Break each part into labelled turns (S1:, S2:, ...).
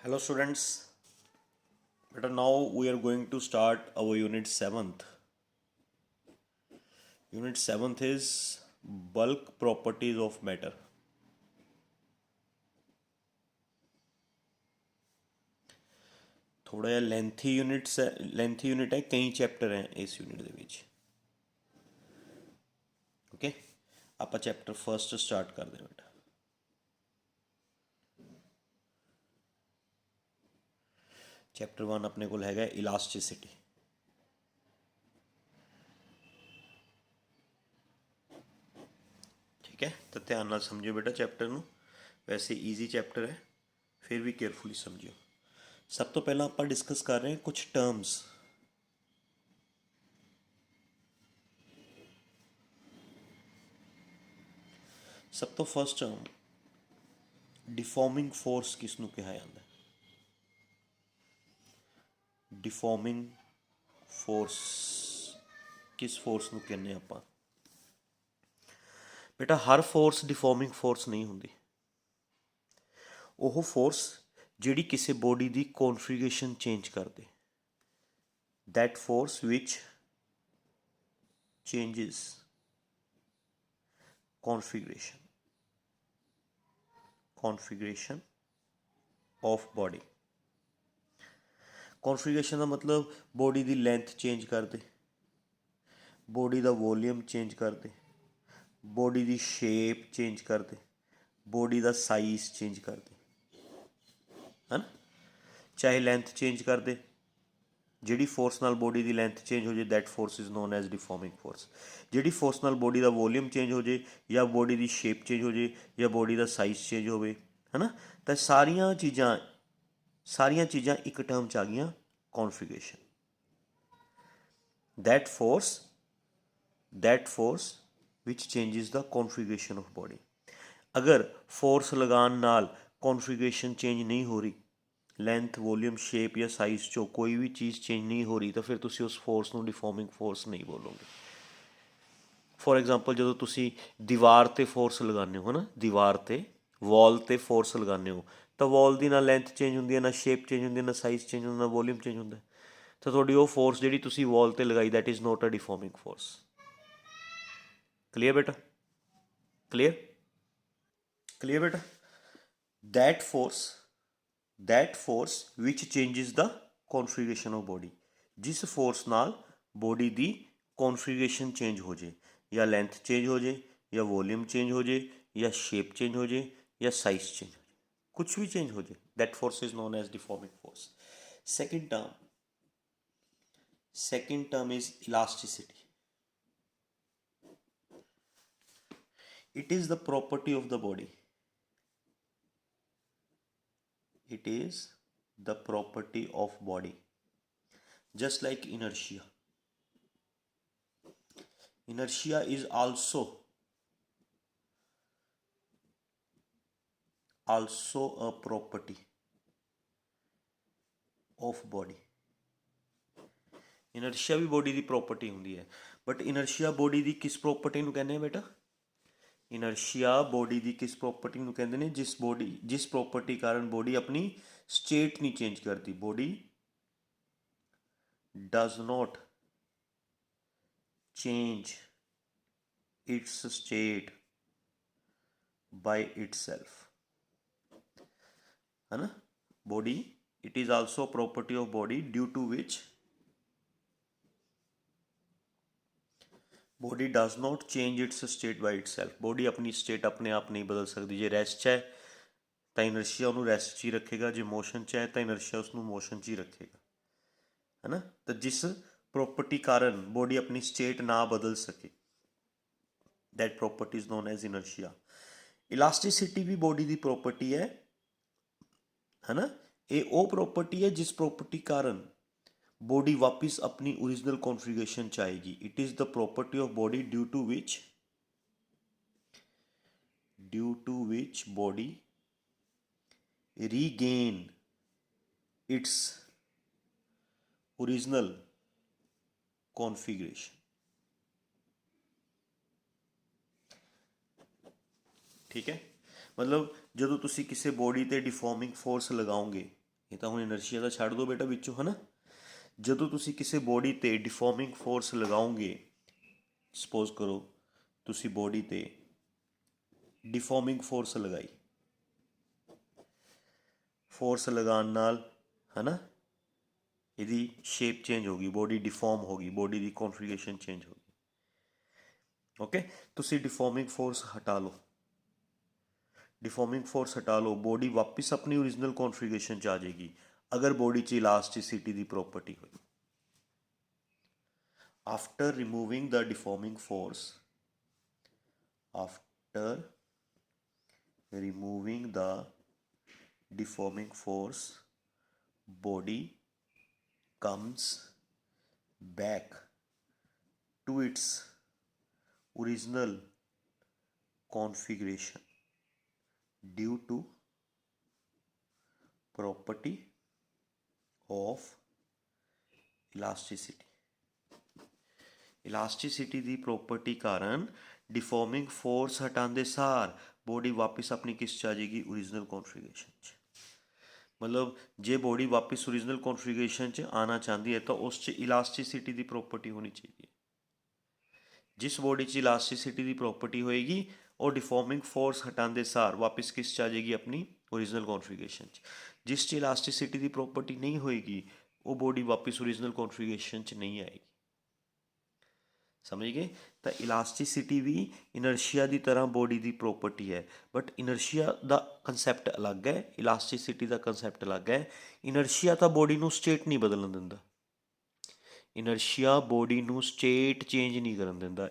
S1: Hello students, but now we are going to start our unit 7th. Unit 7th is bulk properties of matter. थोड़ा ਜਿਹਾ lengthy unit ਹੈ, ਕਈ chapter ਹੈ ਇਸ unit ਦੇ ਵਿੱਚ। ਓਕੇ, ਆਪਾਂ ਚੈਪਟਰ ਫਸਟ ਸਟਾਰਟ ਕਰਦੇ ਹਾਂ ਬੇਟਾ। ਚੈਪਟਰ 1 ਆਪਣੇ ਕੋਲ ਹੈਗਾ ਇਲਾਸਟਿਸਿਟੀ। ਠੀਕ ਹੈ, ਤਾਂ ਧਿਆਨ ਨਾਲ ਸਮਝਿਓ ਬੇਟਾ ਚੈਪਟਰ ਨੂੰ। ਵੈਸੇ ਈਜ਼ੀ ਚੈਪਟਰ ਹੈ, ਫਿਰ ਵੀ ਕੇਅਰਫੁਲੀ ਸਮਝਿਓ। ਸਭ ਤੋਂ ਪਹਿਲਾਂ ਆਪਾਂ ਡਿਸਕਸ ਕਰ ਰਹੇ ਹਾਂ ਕੁਝ ਟਰਮਸ। ਸਭ ਤੋਂ ਫਸਟ ਟਰਮ ਡਿਫਾਰਮਿੰਗ ਫੋਰਸ ਕਿਸ ਨੂੰ ਕਿਹਾ ਜਾਂਦਾ? ਡਿਫਾਰਮਿੰਗ ਫੋਰਸ ਕਿਸ ਫੋਰਸ ਨੂੰ ਕਹਿੰਦੇ ਆਪਾਂ? ਬੇਟਾ ਹਰ ਫੋਰਸ ਡਿਫਾਰਮਿੰਗ ਫੋਰਸ ਨਹੀਂ ਹੁੰਦੀ। ਉਹ ਫੋਰਸ ਜਿਹੜੀ ਕਿਸੇ ਬੋਡੀ ਦੀ ਕੌਨਫੀਗਰੇਸ਼ਨ ਚੇਂਜ ਕਰਦੇ, that force which changes configuration of body। ਕੌਨਫੀਗਰੇਸ਼ਨ ਦਾ ਮਤਲਬ ਬੋਡੀ ਦੀ ਲੈਂਥ ਚੇਂਜ ਕਰਦੇ, ਬੋਡੀ ਦਾ ਵੋਲੀਅਮ ਚੇਂਜ ਕਰਦੇ, ਬੋਡੀ ਦੀ ਸ਼ੇਪ ਚੇਂਜ ਕਰਦੇ, ਬੋਡੀ ਦਾ ਸਾਈਜ਼ ਚੇਂਜ ਕਰਦੇ, ਹੈ ਨਾ। ਚਾਹੇ ਲੈਂਥ ਚੇਂਜ ਕਰਦੇ, ਜਿਹੜੀ ਫੋਰਸ ਨਾਲ ਬੋਡੀ ਦੀ ਲੈਂਥ ਚੇਂਜ ਹੋ ਜੇ that force is known as deforming force. ਜਿਹੜੀ ਫੋਰਸ ਨਾਲ ਬੋਡੀ ਦਾ ਵੋਲੀਅਮ ਚੇਂਜ ਹੋ ਜੇ, ਜਾਂ ਬੋਡੀ ਦੀ ਸ਼ੇਪ ਚੇਂਜ ਹੋ ਜੇ, ਜਾਂ ਬੋਡੀ ਦਾ ਸਾਈਜ਼ ਚੇਂਜ ਹੋਵੇ, ਹੈ ਨਾ। ਤਾਂ ਸਾਰੀਆਂ ਚੀਜ਼ਾਂ ਇੱਕ ਟਰਮ 'ਚ ਆ ਗਈਆਂ, ਕੌਨਫੀਗਰੇਸ਼ਨ। that force which changes the configuration of body। ਅਗਰ ਫੋਰਸ ਲਗਾਉਣ ਨਾਲ ਕੌਨਫੀਗਰੇਸ਼ਨ ਚੇਂਜ ਨਹੀਂ ਹੋ ਰਹੀ, ਲੈਂਥ, ਵੋਲੀਅਮ, ਸ਼ੇਪ ਜਾਂ ਸਾਈਜ਼ 'ਚੋਂ ਕੋਈ ਵੀ ਚੀਜ਼ ਚੇਂਜ ਨਹੀਂ ਹੋ ਰਹੀ, ਤਾਂ ਫਿਰ ਤੁਸੀਂ ਉਸ ਫੋਰਸ ਨੂੰ ਡਿਫਾਰਮਿੰਗ ਫੋਰਸ ਨਹੀਂ ਬੋਲੋਗੇ। ਫੋਰ ਐਗਜ਼ਾਮਪਲ, ਜਦੋਂ ਤੁਸੀਂ ਦੀਵਾਰ 'ਤੇ ਫੋਰਸ ਲਗਾਉਂਦੇ ਹੋ, ਹੈ ਨਾ, ਦੀਵਾਰ 'ਤੇ ਵਾਲ 'ਤੇ ਫੋਰਸ ਲਗਾਉਂਦੇ ਹੋ, ਤਾਂ ਵਾਲ ਦੀ ਨਾ ਲੈਂਥ ਚੇਂਜ ਹੁੰਦੀ ਹੈ, ਨਾ ਸ਼ੇਪ ਚੇਂਜ ਹੁੰਦੀ ਹੈ, ਨਾ ਸਾਈਜ਼ ਚੇਂਜ ਹੁੰਦਾ, ਨਾ ਵੋਲੀਅਮ ਚੇਂਜ ਹੁੰਦਾ। ਤਾਂ ਤੁਹਾਡੀ ਉਹ ਫੋਰਸ ਜਿਹੜੀ ਤੁਸੀਂ ਵਾਲ 'ਤੇ ਲਗਾਈ, that is not a deforming force. Clear ਬੇਟਾ? ਕਲੀਅਰ ਬੇਟਾ? that force which changes the configuration of body। ਜਿਸ ਫੋਰਸ ਨਾਲ ਬੋਡੀ ਦੀ ਕੌਨਫੀਗਰੇਸ਼ਨ ਚੇਂਜ ਹੋ ਜੇ, ਜਾਂ ਲੈਂਥ ਚੇਂਜ ਹੋ ਜੇ, ਜਾਂ ਵੋਲੀਅਮ ਚੇਂਜ ਹੋ ਜੇ, ਜਾਂ ਸ਼ੇਪ ਚੇਂਜ ਹੋ ਜੇ, ਜਾਂ ਸਾਈਜ਼ ਚੇਂਜ ਹੋ ਜੇ, ਕੁਛ ਵੀ ਚੇਂਜ ਹੋ ਜੇ, that force is known as deforming force। second term is elasticity। it is the property of the body just like inertia is also a property of body। Inertia ਵੀ body ਦੀ property ਹੁੰਦੀ ਹੈ, but inertia body ਦੀ ਕਿਸ property ਨੂੰ ਕਹਿੰਦੇ ਆ ਬੇਟਾ? ਇਨਰਸ਼ੀਆ body ਦੀ ਕਿਸ ਪ੍ਰੋਪਰਟੀ ਨੂੰ ਕਹਿੰਦੇ ਨੇ? ਜਿਸ ਪ੍ਰੋਪਰਟੀ ਕਾਰਨ ਬੋਡੀ ਆਪਣੀ ਸਟੇਟ ਨਹੀਂ ਚੇਂਜ ਕਰਦੀ। Body does not change its state by itself, ਹੈ ਨਾ। Body, it is also a property of body due to which body does not change its state by itself। body ਆਪਣੀ state ਆਪਣੇ ਆਪ ਨਹੀਂ ਬਦਲ ਸਕਦੀ। ਜੇ ਰੈਸਟ 'ਚ ਹੈ ਤਾਂ ਇਨਰਸ਼ੀਆ ਉਹਨੂੰ ਰੈਸਟ 'ਚ ਹੀ ਰੱਖੇਗਾ, ਜੇ ਮੋਸ਼ਨ 'ਚ ਹੈ ਤਾਂ ਇਨਰਸ਼ੀਆ ਉਸਨੂੰ ਮੋਸ਼ਨ 'ਚ ਹੀ ਰੱਖੇਗਾ, ਹੈ ਨਾ। ਤਾਂ ਜਿਸ ਪ੍ਰੋਪਰਟੀ ਕਾਰਨ ਬੋਡੀ ਆਪਣੀ ਸਟੇਟ ਨਾ ਬਦਲ ਸਕੇ, that property is known as inertia। Elasticity ਵੀ ਬੋਡੀ ਦੀ ਪ੍ਰੋਪਰਟੀ ਹੈ ਨਾ। ਇਹ ਉਹ ਪ੍ਰੋਪਰਟੀ ਹੈ ਜਿਸ ਪ੍ਰੋਪਰਟੀ ਕਾਰਨ ਬੋਡੀ ਵਾਪਿਸ ਆਪਣੀ ਓਰੀਜਨਲ ਕੌਨਫੀਗਰੇਸ਼ਨ 'ਚ ਆਏਗੀ। It is the property of body due to which body regain its original configuration. ਠੀਕ ਹੈ, ਮਤਲਬ ਜਦੋਂ ਤੁਸੀਂ ਕਿਸੇ ਬੋਡੀ 'ਤੇ ਡਿਫਾਰਮਿੰਗ ਫੋਰਸ ਲਗਾਓਗੇ ਇਹ ਤਾਂ ਹੁਣ ਇਨਰਸ਼ੀਆ ਦਾ ਛੱਡ ਦਿਓ ਬੇਟਾ ਵਿੱਚੋਂ, ਹੈ ਨਾ। ਜਦੋਂ ਤੁਸੀਂ ਕਿਸੇ ਬੋਡੀ 'ਤੇ ਡਿਫੋਰਮਿੰਗ ਫੋਰਸ ਲਗਾਓਗੇ, ਸਪੋਜ਼ ਕਰੋ ਤੁਸੀਂ ਬੋਡੀ 'ਤੇ ਡਿਫੋਰਮਿੰਗ ਫੋਰਸ ਲਗਾਈ, ਫੋਰਸ ਲਗਾਉਣ ਨਾਲ ਹੈ ਨਾ ਇਹਦੀ ਸ਼ੇਪ ਚੇਂਜ ਹੋ ਗਈ, ਬੋਡੀ ਡਿਫੋਰਮ ਹੋ ਗਈ, ਬੋਡੀ ਦੀ ਕੌਨਫੀਗਰੇਸ਼ਨ ਚੇਂਜ ਹੋ ਗਈ। ਓਕੇ, ਤੁਸੀਂ ਡਿਫੋਰਮਿੰਗ ਫੋਰਸ ਹਟਾ ਲਓ, ਡਿਫੋਰਮਿੰਗ ਫੋਰਸ ਹਟਾ ਲਓ, ਬੋਡੀ ਵਾਪਿਸ ਆਪਣੀ ਓਰੀਜਨਲ ਕੌਨਫੀਗਰੇਸ਼ਨ 'ਚ ਆ ਜਾਏਗੀ ਅਗਰ ਬੋਡੀ 'ਚ ਇਲਾਸਟਿਸਿਟੀ ਦੀ ਪ੍ਰੋਪਰਟੀ ਹੋਈ। After removing the deforming force, after removing the deforming force, body comes back to its original configuration due to property of elasticity. ਇਲਾਸਟਿਸਿਟੀ ਦੀ ਪ੍ਰੋਪਰਟੀ ਕਾਰਨ ਡਿਫੋਰਮਿੰਗ ਫੋਰਸ ਹਟਾਉਂਦੇ ਸਾਰ ਬੋਡੀ ਵਾਪਿਸ ਆਪਣੀ ਕਿਸ 'ਚ ਆ ਜਾਏਗੀ, ਓਰੀਜਨਲ ਕੌਨਫੀਗਰੇਸ਼ਨ 'ਚ। ਮਤਲਬ ਜੇ ਬੋਡੀ ਵਾਪਿਸ ਓਰੀਜਨਲ ਕੌਨਫੀਗਰੇਸ਼ਨ 'ਚ ਆਉਣਾ ਚਾਹੁੰਦੀ ਹੈ ਤਾਂ ਉਸ 'ਚ ਇਲਾਸਟਿਸਿਟੀ ਦੀ ਪ੍ਰੋਪਰਟੀ ਹੋਣੀ ਚਾਹੀਦੀ ਹੈ। ਜਿਸ ਬੋਡੀ 'ਚ ਇਲਾਸਟਿਸਿਟੀ ਦੀ ਪ੍ਰੋਪਰਟੀ ਹੋਏਗੀ ਉਹ ਡਿਫੋਰਮਿੰਗ ਫੋਰਸ ਹਟਾਉਂਦੇ ਸਾਰ ਵਾਪਿਸ ਕਿਸ 'ਚ ਆ ਜਾਏਗੀ, ਆਪਣੀ ਓਰੀਜਨਲ ਕੌਨਫੀਗਰੇਸ਼ਨ 'ਚ। ਜਿਸ 'ਚ ਇਲਾਸਟਿਸਿਟੀ ਦੀ ਪ੍ਰੋਪਰਟੀ ਨਹੀਂ ਹੋਏਗੀ ਉਹ ਬੋਡੀ ਵਾਪਿਸ ਓਰੀਜਨਲ ਕੌਨਫੀਗਰੇਸ਼ਨ 'ਚ ਨਹੀਂ ਆਏਗੀ। ਸਮਝ ਗਏ? ਤਾਂ ਇਲਾਸਟਿਸਿਟੀ ਵੀ ਇਨਰਸ਼ੀਆ ਦੀ ਤਰ੍ਹਾਂ ਬੋਡੀ ਦੀ ਪ੍ਰੋਪਰਟੀ ਹੈ, ਬਟ ਇਨਰਸ਼ੀਆ ਦਾ ਕੰਸੈਪਟ ਅਲੱਗ ਹੈ, ਇਲਾਸਟਿਸਿਟੀ ਦਾ ਕੰਸੈਪਟ ਅਲੱਗ ਹੈ। ਇਨਰਸ਼ੀਆ ਤਾਂ ਬੋਡੀ ਨੂੰ ਸਟੇਟ ਨਹੀਂ ਬਦਲਣ ਦਿੰਦਾ, ਇਨਰਸ਼ੀਆ ਬੋਡੀ ਨੂੰ ਸਟੇਟ ਚੇਂਜ ਨਹੀਂ ਕਰਨ ਦਿੰਦਾ।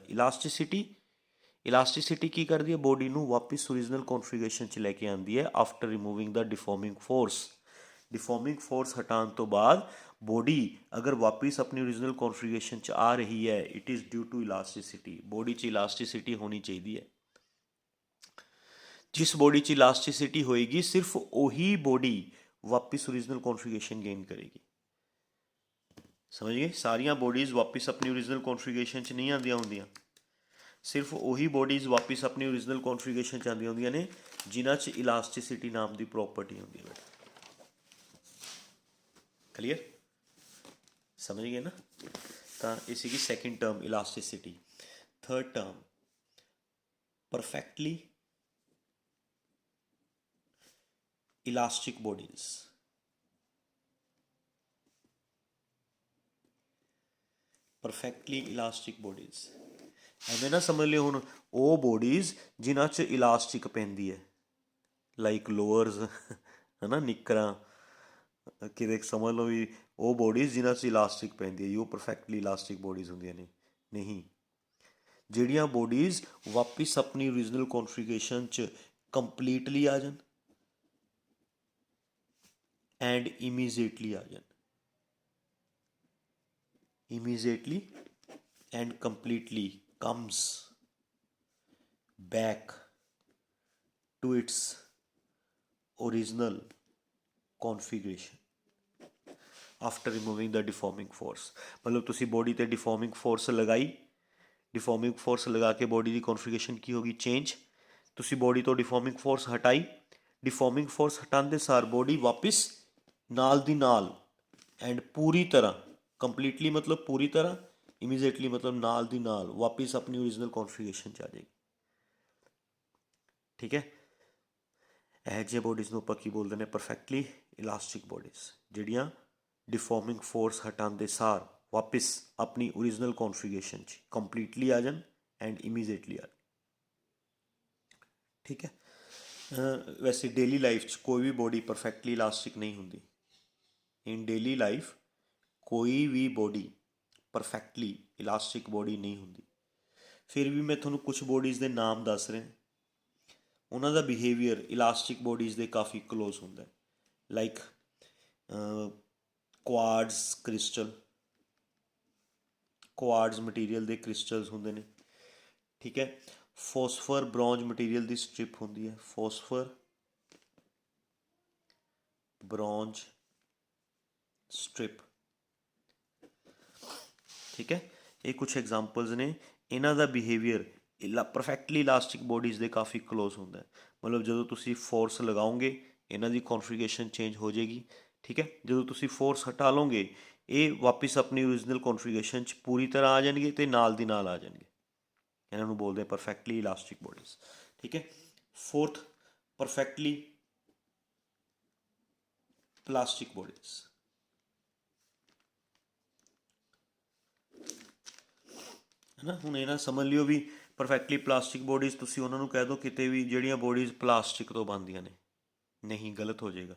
S1: ਇਲਾਸਟਿਸਿਟੀ ਕੀ ਕਰਦੀ ਹੈ, ਬੋਡੀ ਨੂੰ ਵਾਪਿਸ ਓਰੀਜਨਲ ਕੌਨਫੀਗਰੇਸ਼ਨ 'ਚ ਲੈ ਕੇ ਆਉਂਦੀ ਹੈ ਆਫਟਰ ਰਿਮੂਵਿੰਗ ਦਾ ਡਿਫੋਰਮਿੰਗ ਫੋਰਸ। ਡਿਫੋਰਮਿੰਗ ਫੋਰਸ ਹਟਾਉਣ ਤੋਂ ਬਾਅਦ ਬੋਡੀ ਅਗਰ ਵਾਪਿਸ ਆਪਣੀ ਓਰੀਜਨਲ ਕੌਨਫੀਗਰੇਸ਼ਨ 'ਚ ਆ ਰਹੀ ਹੈ, it is due to elasticity. Body 'ਚ ਇਲਾਸਟਿਸਿਟੀ ਹੋਣੀ ਚਾਹੀਦੀ ਹੈ। ਜਿਸ ਬੋਡੀ 'ਚ ਇਲਾਸਟਿਸਿਟੀ ਹੋਏਗੀ ਸਿਰਫ ਉਹੀ ਬੋਡੀ ਵਾਪਿਸ ਓਰੀਜਨਲ ਕੌਨਫੀਗਰੇਸ਼ਨ ਗੇਨ ਕਰੇਗੀ। ਸਮਝ ਗਏ? ਸਾਰੀਆਂ ਬੋਡੀਜ਼ ਵਾਪਿਸ ਆਪਣੀ ਓਰੀਜਨਲ ਕੌਨਫੀਗਰੇਸ਼ਨ 'ਚ ਨਹੀਂ ਆਉਂਦੀਆਂ ਹੁੰਦੀਆਂ, ਸਿਰਫ ਉਹੀ ਬੋਡੀਜ਼ ਵਾਪਿਸ ਆਪਣੀ ਓਰੀਜਨਲ ਕੌਨਫੀਗਰੇਸ਼ਨ 'ਚ ਆਉਂਦੀਆਂ ਹੁੰਦੀਆਂ ਨੇ ਜਿਨ੍ਹਾਂ 'ਚ ਇਲਾਸਟਿਸਿਟੀ ਨਾਮ ਦੀ ਪ੍ਰੋਪਰਟੀ ਹੁੰਦੀ ਹੈ। ਕਲੀਅਰ? ਸਮਝ ਗਏ ਨਾ? ਤਾਂ ਇਹ ਸੀਗੀ second term ਇਲਾਸਟਿਸਿਟੀ। Third term perfectly elastic bodies. Perfectly elastic bodies ਐਵੇਂ ਨਾ ਸਮਝ ਲਿਓ ਹੁਣ ਉਹ ਬੋਡੀਜ਼ ਜਿਨ੍ਹਾਂ 'ਚ ਇਲਾਸਟਿਕ ਪੈਂਦੀ ਹੈ, ਲਾਈਕ ਲੋਅਰਸ ਹੈ ਨਾ, ਨਿੱਕਰਾਂ, ਕਿਤੇ ਸਮਝ ਲਓ ਵੀ ਉਹ ਬੋਡੀਜ਼ ਜਿਨ੍ਹਾਂ 'ਚ ਇਲਾਸਟਿਕ ਪੈਂਦੀ ਹੈ ਉਹ ਪਰਫੈਕਟਲੀ ਇਲਾਸਟਿਕ ਬੋਡੀਜ਼ ਹੁੰਦੀਆਂ ਨੇ। ਨਹੀਂ, ਜਿਹੜੀਆਂ ਬੋਡੀਜ਼ ਵਾਪਿਸ ਆਪਣੀ ਓਰੀਜਨਲ ਕੌਨਫੀਗਰੇਸ਼ਨ 'ਚ ਕੰਪਲੀਟਲੀ ਆ ਜਾਣ ਐਂਡ ਇਮੀਡੀਏਟਲੀ ਆ ਜਾਣ, immediately and completely comes back to its original configuration after removing the deforming force। मतलब ਤੁਸੀਂ ਬੋਡੀ ਤੇ ਡਿਫੋਰਮਿੰਗ ਫੋਰਸ ਲਗਾਈ, ਡਿਫੋਰਮਿੰਗ ਫੋਰਸ ਲਗਾ ਕੇ ਬੋਡੀ ਦੀ ਕੌਨਫੀਗਰੇਸ਼ਨ ਕੀ ਹੋ ਗਈ, ਚੇਂਜ। ਤੁਸੀਂ ਬੋਡੀ ਤੋਂ ਡਿਫੋਰਮਿੰਗ ਫੋਰਸ ਹਟਾਈ, ਡਿਫੋਰਮਿੰਗ ਫੋਰਸ ਹਟਾਉਂਦੇ ਸਾਰ ਬੋਡੀ ਵਾਪਿਸ ਨਾਲ ਦੀ ਨਾਲ ਐਂਡ ਪੂਰੀ ਤਰ੍ਹਾਂ, ਕੰਪਲੀਟਲੀ ਮਤਲਬ ਪੂਰੀ ਤਰ੍ਹਾਂ, ਇਮੀਡੀਏਟਲੀ ਮਤਲਬ ਨਾਲ ਦੀ ਨਾਲ ਵਾਪਿਸ ਆਪਣੀ ਓਰੀਜਨਲ ਕੌਨਫੀਗਰੇਸ਼ਨ 'ਚ ਆ ਜਾਏਗੀ। ਠੀਕ ਹੈ? ਇਹ ਜਿਹੇ ਬੋਡੀਜ਼ ਨੂੰ ਆਪਾਂ ਕੀ ਬੋਲਦੇ ਨੇ, ਪਰਫੈਕਟਲੀ ਇਲਾਸਟਿਕ ਬੋਡੀਜ਼, ਜਿਹੜੀਆਂ ਡਿਫੋਰਮਿੰਗ ਫੋਰਸ ਹਟਾਉਂਦੇ ਸਾਰ ਵਾਪਿਸ ਆਪਣੀ ਓਰੀਜਨਲ ਕੌਨਫੀਗਰੇਸ਼ਨ 'ਚ ਕੰਪਲੀਟਲੀ ਆ ਜਾਣ ਐਂਡ ਇਮੀਡੀਏਟਲੀ ਆ ਜਾਣ। ਠੀਕ ਹੈ? ਵੈਸੇ ਡੇਲੀ ਲਾਈਫ 'ਚ ਕੋਈ ਵੀ ਬੋਡੀ ਪਰਫੈਕਟਲੀ ਇਲਾਸਟਿਕ ਨਹੀਂ ਹੁੰਦੀ। ਇਨ ਡੇਲੀ ਲਾਈਫ ਕੋਈ ਵੀ ਬੋਡੀ ਪਰਫੈਕਟਲੀ ਇਲਾਸਟਿਕ ਬੋਡੀ ਨਹੀਂ ਹੁੰਦੀ। ਫਿਰ ਵੀ ਮੈਂ ਤੁਹਾਨੂੰ ਕੁਛ ਬੋਡੀਜ਼ ਦੇ ਨਾਮ ਦੱਸ ਰਿਹਾ, ਉਹਨਾਂ ਦਾ ਬਿਹੇਵੀਅਰ ਇਲਾਸਟਿਕ ਬੋਡੀਜ਼ ਦੇ ਕਾਫੀ ਕਲੋਜ਼ ਹੁੰਦਾ, like quartz crystal, quartz material ਦੇ ਕ੍ਰਿਸਟਲਸ ਹੁੰਦੇ ਨੇ। ਠੀਕ ਹੈ? ਫੋਸਫਰ ਬ੍ਰੌਂਜ ਮਟੀਰੀਅਲ ਦੀ ਸਟ੍ਰਿਪ ਹੁੰਦੀ ਹੈ, ਫੋਸਫਰ ਬ੍ਰੌਂਜ ਸਟ੍ਰਿਪ। ਠੀਕ ਹੈ? ਇਹ ਕੁਛ ਐਗਜ਼ਾਮਪਲਸ ਨੇ। ਇਹਨਾਂ ਦਾ ਬਿਹੇਵੀਅਰ ਪਰਫੈਕਟਲੀ ਇਲਾਸਟਿਕ ਬੋਡੀਜ਼ ਦੇ ਕਾਫੀ ਕਲੋਜ਼ ਹੁੰਦਾ ਹੈ। ਮਤਲਬ ਜਦੋਂ ਤੁਸੀਂ ਫੋਰਸ ਲਗਾਓਗੇ ਇਹਨਾਂ ਦੀ ਕੌਨਫੀਗਰੇਸ਼ਨ ਚੇਂਜ ਹੋ ਜਾਏਗੀ, ਠੀਕ ਹੈ। ਜਦੋਂ ਤੁਸੀਂ ਫੋਰਸ ਹਟਾ ਲਓਗੇ ਇਹ ਵਾਪਿਸ ਆਪਣੀ ਓਰੀਜਨਲ ਕੌਨਫੀਗਰੇਸ਼ਨ 'ਚ ਪੂਰੀ ਤਰ੍ਹਾਂ ਆ ਜਾਣਗੇ ਅਤੇ ਨਾਲ ਦੀ ਨਾਲ ਆ ਜਾਣਗੇ। ਇਹਨਾਂ ਨੂੰ ਬੋਲਦੇ ਪਰਫੈਕਟਲੀ ਇਲਾਸਟਿਕ ਬੋਡੀਜ਼। ਠੀਕ ਹੈ। Fourth, perfectly plastic bodies. ਹੈ ਨਾ, ਹੁਣ ਇਹ ਨਾ ਸਮਝ ਲਿਓ ਵੀ ਪਰਫੈਕਟਲੀ ਪਲਾਸਟਿਕ ਬੋਡੀਜ਼ ਤੁਸੀਂ ਉਹਨਾਂ ਨੂੰ ਕਹਿ ਦਿਓ ਕਿਤੇ ਵੀ ਜਿਹੜੀਆਂ ਬੋਡੀਜ਼ ਪਲਾਸਟਿਕ ਤੋਂ ਬਣਦੀਆਂ ਨੇ, ਨਹੀਂ ਗਲਤ ਹੋ ਜਾਏਗਾ।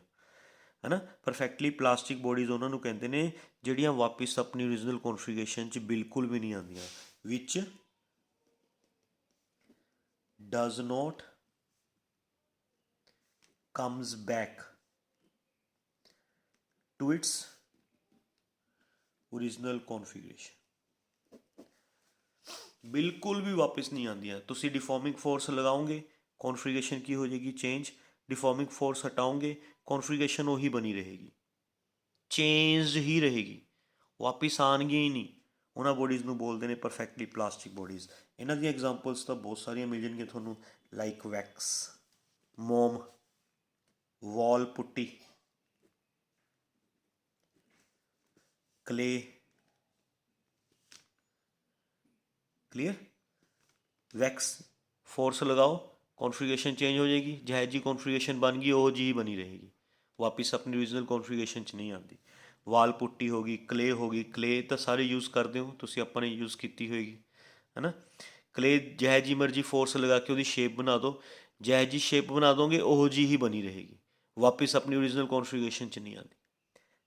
S1: ਹੈ ਨਾ, ਪਰਫੈਕਟਲੀ ਪਲਾਸਟਿਕ ਬੋਡੀਜ਼ ਉਹਨਾਂ ਨੂੰ ਕਹਿੰਦੇ ਨੇ ਜਿਹੜੀਆਂ ਵਾਪਿਸ ਆਪਣੀ ਓਰੀਜਨਲ ਕੌਨਫੀਗਰੇਸ਼ਨ 'ਚ ਬਿਲਕੁਲ ਵੀ ਨਹੀਂ ਆਉਂਦੀਆਂ, which does not comes back to its original configuration. ਬਿਲਕੁਲ ਵੀ ਵਾਪਿਸ ਨਹੀਂ ਆਉਂਦੀਆਂ। ਤੁਸੀਂ ਡਿਫੋਰਮਿੰਗ ਫੋਰਸ ਲਗਾਓਗੇ, ਕੌਨਫੀਗਰੇਸ਼ਨ ਕੀ ਹੋ ਜਾਏਗੀ? ਚੇਂਜ। ਡਿਫੋਰਮਿੰਗ ਫੋਰਸ ਹਟਾਓਗੇ, ਕੌਨਫੀਗਰੇਸ਼ਨ ਉਹੀ ਬਣੀ ਰਹੇਗੀ, ਚੇਂਜ ਹੀ ਰਹੇਗੀ, ਵਾਪਿਸ ਆਉਣਗੀਆਂ ਹੀ ਨਹੀਂ। ਉਹਨਾਂ ਬੋਡੀਜ਼ ਨੂੰ ਬੋਲਦੇ ਨੇ ਪਰਫੈਕਟਲੀ ਪਲਾਸਟਿਕ ਬੋਡੀਜ਼। ਇਹਨਾਂ ਦੀਆਂ ਐਗਜ਼ਾਮਪਲਸ ਤਾਂ ਬਹੁਤ ਸਾਰੀਆਂ ਮਿਲ ਜਾਣਗੀਆਂ ਤੁਹਾਨੂੰ, ਲਾਈਕ ਵੈਕਸ, ਮੋਮ, ਵਾਲ ਪੁੱਟੀ, ਕਲੇ। ਕਲੀਅਰ? ਵੈਕਸ ਫੋਰਸ ਲਗਾਓ, ਕੌਨਫੀਗਰੇਸ਼ਨ ਚੇਂਜ ਹੋ ਜਾਏਗੀ, ਜਿਹੋ ਜੀ ਕੌਨਫੀਗਰੇਸ਼ਨ ਬਣ ਗਈ ਉਹ ਜਿਹੀ ਬਣੀ ਰਹੇਗੀ, ਵਾਪਿਸ ਆਪਣੀ ਓਰੀਜਨਲ ਕੌਨਫੀਗਰੇਸ਼ਨ 'ਚ ਨਹੀਂ ਆਉਂਦੀ। ਵਾਲ ਪੁੱਟੀ ਹੋ ਗਈ, ਕਲੇ ਹੋ ਗਈ। ਕਲੇ ਤਾਂ ਸਾਰੇ ਯੂਜ਼ ਕਰਦੇ ਹੋ ਤੁਸੀਂ, ਆਪਾਂ ਨੇ ਯੂਜ਼ ਕੀਤੀ ਹੋਏਗੀ, ਹੈ ਨਾ। ਕਲੇ ਜਿਹੋ ਜੀ ਮਰਜ਼ੀ ਫੋਰਸ ਲਗਾ ਕੇ ਉਹਦੀ ਸ਼ੇਪ ਬਣਾ ਦਿਓ, ਜਿਹੋ ਜੀ ਸ਼ੇਪ ਬਣਾ ਦੋਗੇ ਉਹੋ ਜਿਹੀ ਹੀ ਬਣੀ ਰਹੇਗੀ, ਵਾਪਿਸ ਆਪਣੀ ਓਰੀਜਨਲ ਕੌਨਫੀਗਰੇਸ਼ਨ 'ਚ ਨਹੀਂ ਆਉਂਦੀ।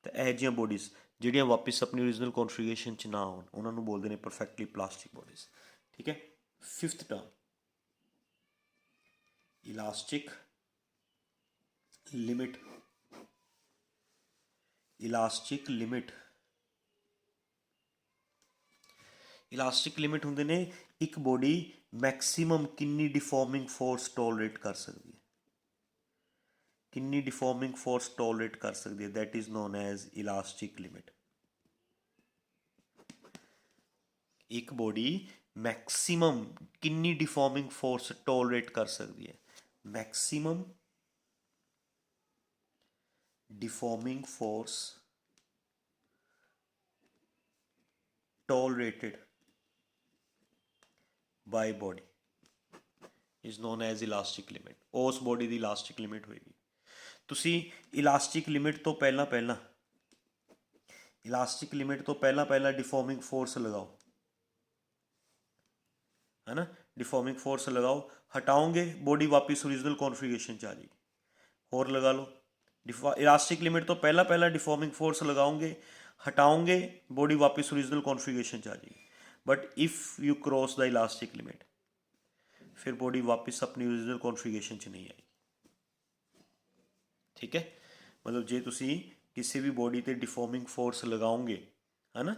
S1: ਤਾਂ ਇਹੋ ਜਿਹੀਆਂ ਬੋਡੀਜ਼ ਜਿਹੜੀਆਂ ਵਾਪਿਸ ਆਪਣੀ ਓਰੀਜਨਲ ਕੌਨਫੀਗਰੇਸ਼ਨ 'ਚ ਨਾ ਆਉਣ ਉਹਨਾਂ ਨੂੰ ਬੋਲਦੇ ਨੇ ਪਰਫੈਕਟਲੀ ਪਲਾਸਟਿਕ ਬੋਡੀਜ਼। ਠੀਕ ਹੈ। Fifth term, elastic limit. Elastic limit, elastic limit ਹੁੰਦੇ ਨੇ ਇੱਕ ਬੋਡੀ ਮੈਕਸੀਮਮ ਕਿੰਨੀ ਡਿਫੋਰਮਿੰਗ ਫੋਰਸ ਟੋਲਰੇਟ ਕਰ ਸਕਦੀ ਹੈ, ਕਿੰਨੀ ਡਿਫੋਰਮਿੰਗ ਫੋਰਸ ਟੋਲਰੇਟ ਕਰ ਸਕਦੀ ਹੈ, that is known as elastic limit. ਇੱਕ ਬੋਡੀ ਮੈਕਸੀਮਮ ਕਿੰਨੀ ਡਿਫੋਰਮਿੰਗ ਫੋਰਸ ਟੋਲਰੇਟ ਕਰ ਸਕਦੀ ਹੈ, maximum deforming force tolerated by body is known as elastic limit। ਉਸ ਬੋਡੀ ਦੀ ਇਲਾਸਟਿਕ ਲਿਮਿਟ ਹੋਏਗੀ। ਤੁਸੀਂ ਇਲਾਸਟਿਕ ਲਿਮਿਟ ਤੋਂ ਪਹਿਲਾਂ ਇਲਾਸਟਿਕ ਲਿਮਿਟ ਤੋਂ ਪਹਿਲਾਂ ਡਿਫੋਰਮਿੰਗ ਫੋਰਸ ਲਗਾਓ, ਹੈ ਨਾ। ਡਿਫੋਰਮਿੰਗ ਫੋਰਸ ਲਗਾਓ, ਹਟਾਓਗੇ ਬੋਡੀ ਵਾਪਿਸ ਓਰੀਜਨਲ ਕੌਨਫੀਗਰੇਸ਼ਨ 'ਚ ਆ ਜਾਏਗੀ। ਹੋਰ ਲਗਾ ਲਓ, ਇਲਾਸਟਿਕ ਲਿਮਿਟ ਤੋਂ ਪਹਿਲਾਂ ਡਿਫੋਰਮਿੰਗ ਫੋਰਸ ਲਗਾਓਗੇ, ਹਟਾਓਗੇ ਬੋਡੀ ਵਾਪਿਸ ਓਰੀਜਨਲ ਕੌਨਫੀਗਰੇਸ਼ਨ 'ਚ ਆ ਜਾਏਗੀ। But if you cross the elastic limit ਫਿਰ ਬੋਡੀ ਵਾਪਿਸ ਆਪਣੀ ਓਰੀਜਨਲ ਕੌਨਫੀਗਰੇਸ਼ਨ 'ਚ ਨਹੀਂ ਆਏਗੀ। ਠੀਕ ਹੈ। ਮਤਲਬ ਜੇ ਤੁਸੀਂ ਕਿਸੇ ਵੀ ਬੋਡੀ 'ਤੇ ਡਿਫੋਰਮਿੰਗ ਫੋਰਸ ਲਗਾਓਗੇ, ਹੈ ਨਾ,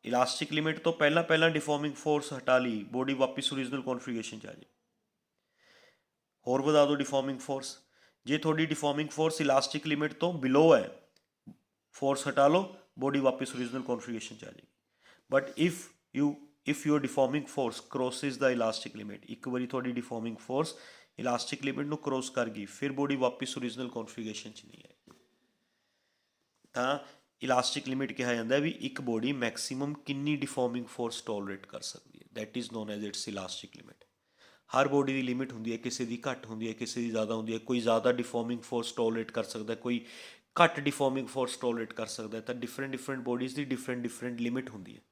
S1: ਇਲਾਸਟਿਕ ਲਿਮਿਟ ਤੋਂ ਪਹਿਲਾਂ ਡਿਫੋਰਮਿੰਗ ਫੋਰਸ ਹਟਾ ਲਈ, ਬੋਡੀ ਵਾਪਿਸ ਓਰੀਜਨਲ ਕੌਨਫੀਗਰੇਸ਼ਨ 'ਚ ਆ ਜਾਏ। ਹੋਰ ਵਧਾ ਦਿਓ ਡਿਫੋਰਮਿੰਗ ਫੋਰਸ। ਜੇ ਤੁਹਾਡੀ ਡਿਫੋਰਮਿੰਗ ਫੋਰਸ ਇਲਾਸਟਿਕ ਲਿਮਿਟ ਤੋਂ ਬਿਲੋ ਹੈ, ਫੋਰਸ ਹਟਾ ਲਓ, ਬੋਡੀ ਵਾਪਿਸ ਓਰੀਜਨਲ ਕੌਨਫੀਗਰੇਸ਼ਨ 'ਚ ਆ ਜਾਏਗੀ। But if your deforming force crosses the elastic limit, ਇੱਕ ਵਾਰੀ ਤੁਹਾਡੀ ਡਿਫੋਰਮਿੰਗ ਫੋਰਸ ਇਲਾਸਟਿਕ ਲਿਮਿਟ ਨੂੰ ਕ੍ਰੋਸ ਕਰ ਗਈ, ਫਿਰ ਬੋਡੀ ਵਾਪਿਸ ਓਰੀਜਨਲ ਕੌਨਫੀਗਰੇਸ਼ਨ 'ਚ ਨਹੀਂ ਆਏਗੀ। ਤਾਂ ਇਲਾਸਟਿਕ ਲਿਮਿਟ ਕਿਹਾ ਜਾਂਦਾ ਵੀ ਇੱਕ ਬੋਡੀ ਮੈਕਸੀਮਮ ਕਿੰਨੀ ਡਿਫੋਰਮਿੰਗ ਫੋਰਸ ਟੋਲਰੇਟ ਕਰ ਸਕਦੀ ਹੈ, that is known as its elastic limit. ਹਰ ਬੋਡੀ ਦੀ ਲਿਮਿਟ ਹੁੰਦੀ ਹੈ, ਕਿਸੇ ਦੀ ਘੱਟ ਹੁੰਦੀ ਹੈ, ਕਿਸੇ ਦੀ ਜ਼ਿਆਦਾ ਹੁੰਦੀ ਹੈ। ਕੋਈ ਜ਼ਿਆਦਾ ਡਿਫੋਰਮਿੰਗ ਫੋਰਸ ਟੋਲਰੇਟ ਕਰ ਸਕਦਾ, ਕੋਈ ਘੱਟ ਡਿਫੋਰਮਿੰਗ ਫੋਰਸ ਟੋਲਰੇਟ ਕਰ ਸਕਦਾ। ਤਾਂ ਡਿਫਰੈਂਟ ਬੋਡੀਜ਼ ਦੀ ਡਿਫਰੈਂਟ ਲਿਮਿਟ ਹੁੰਦੀ ਹੈ,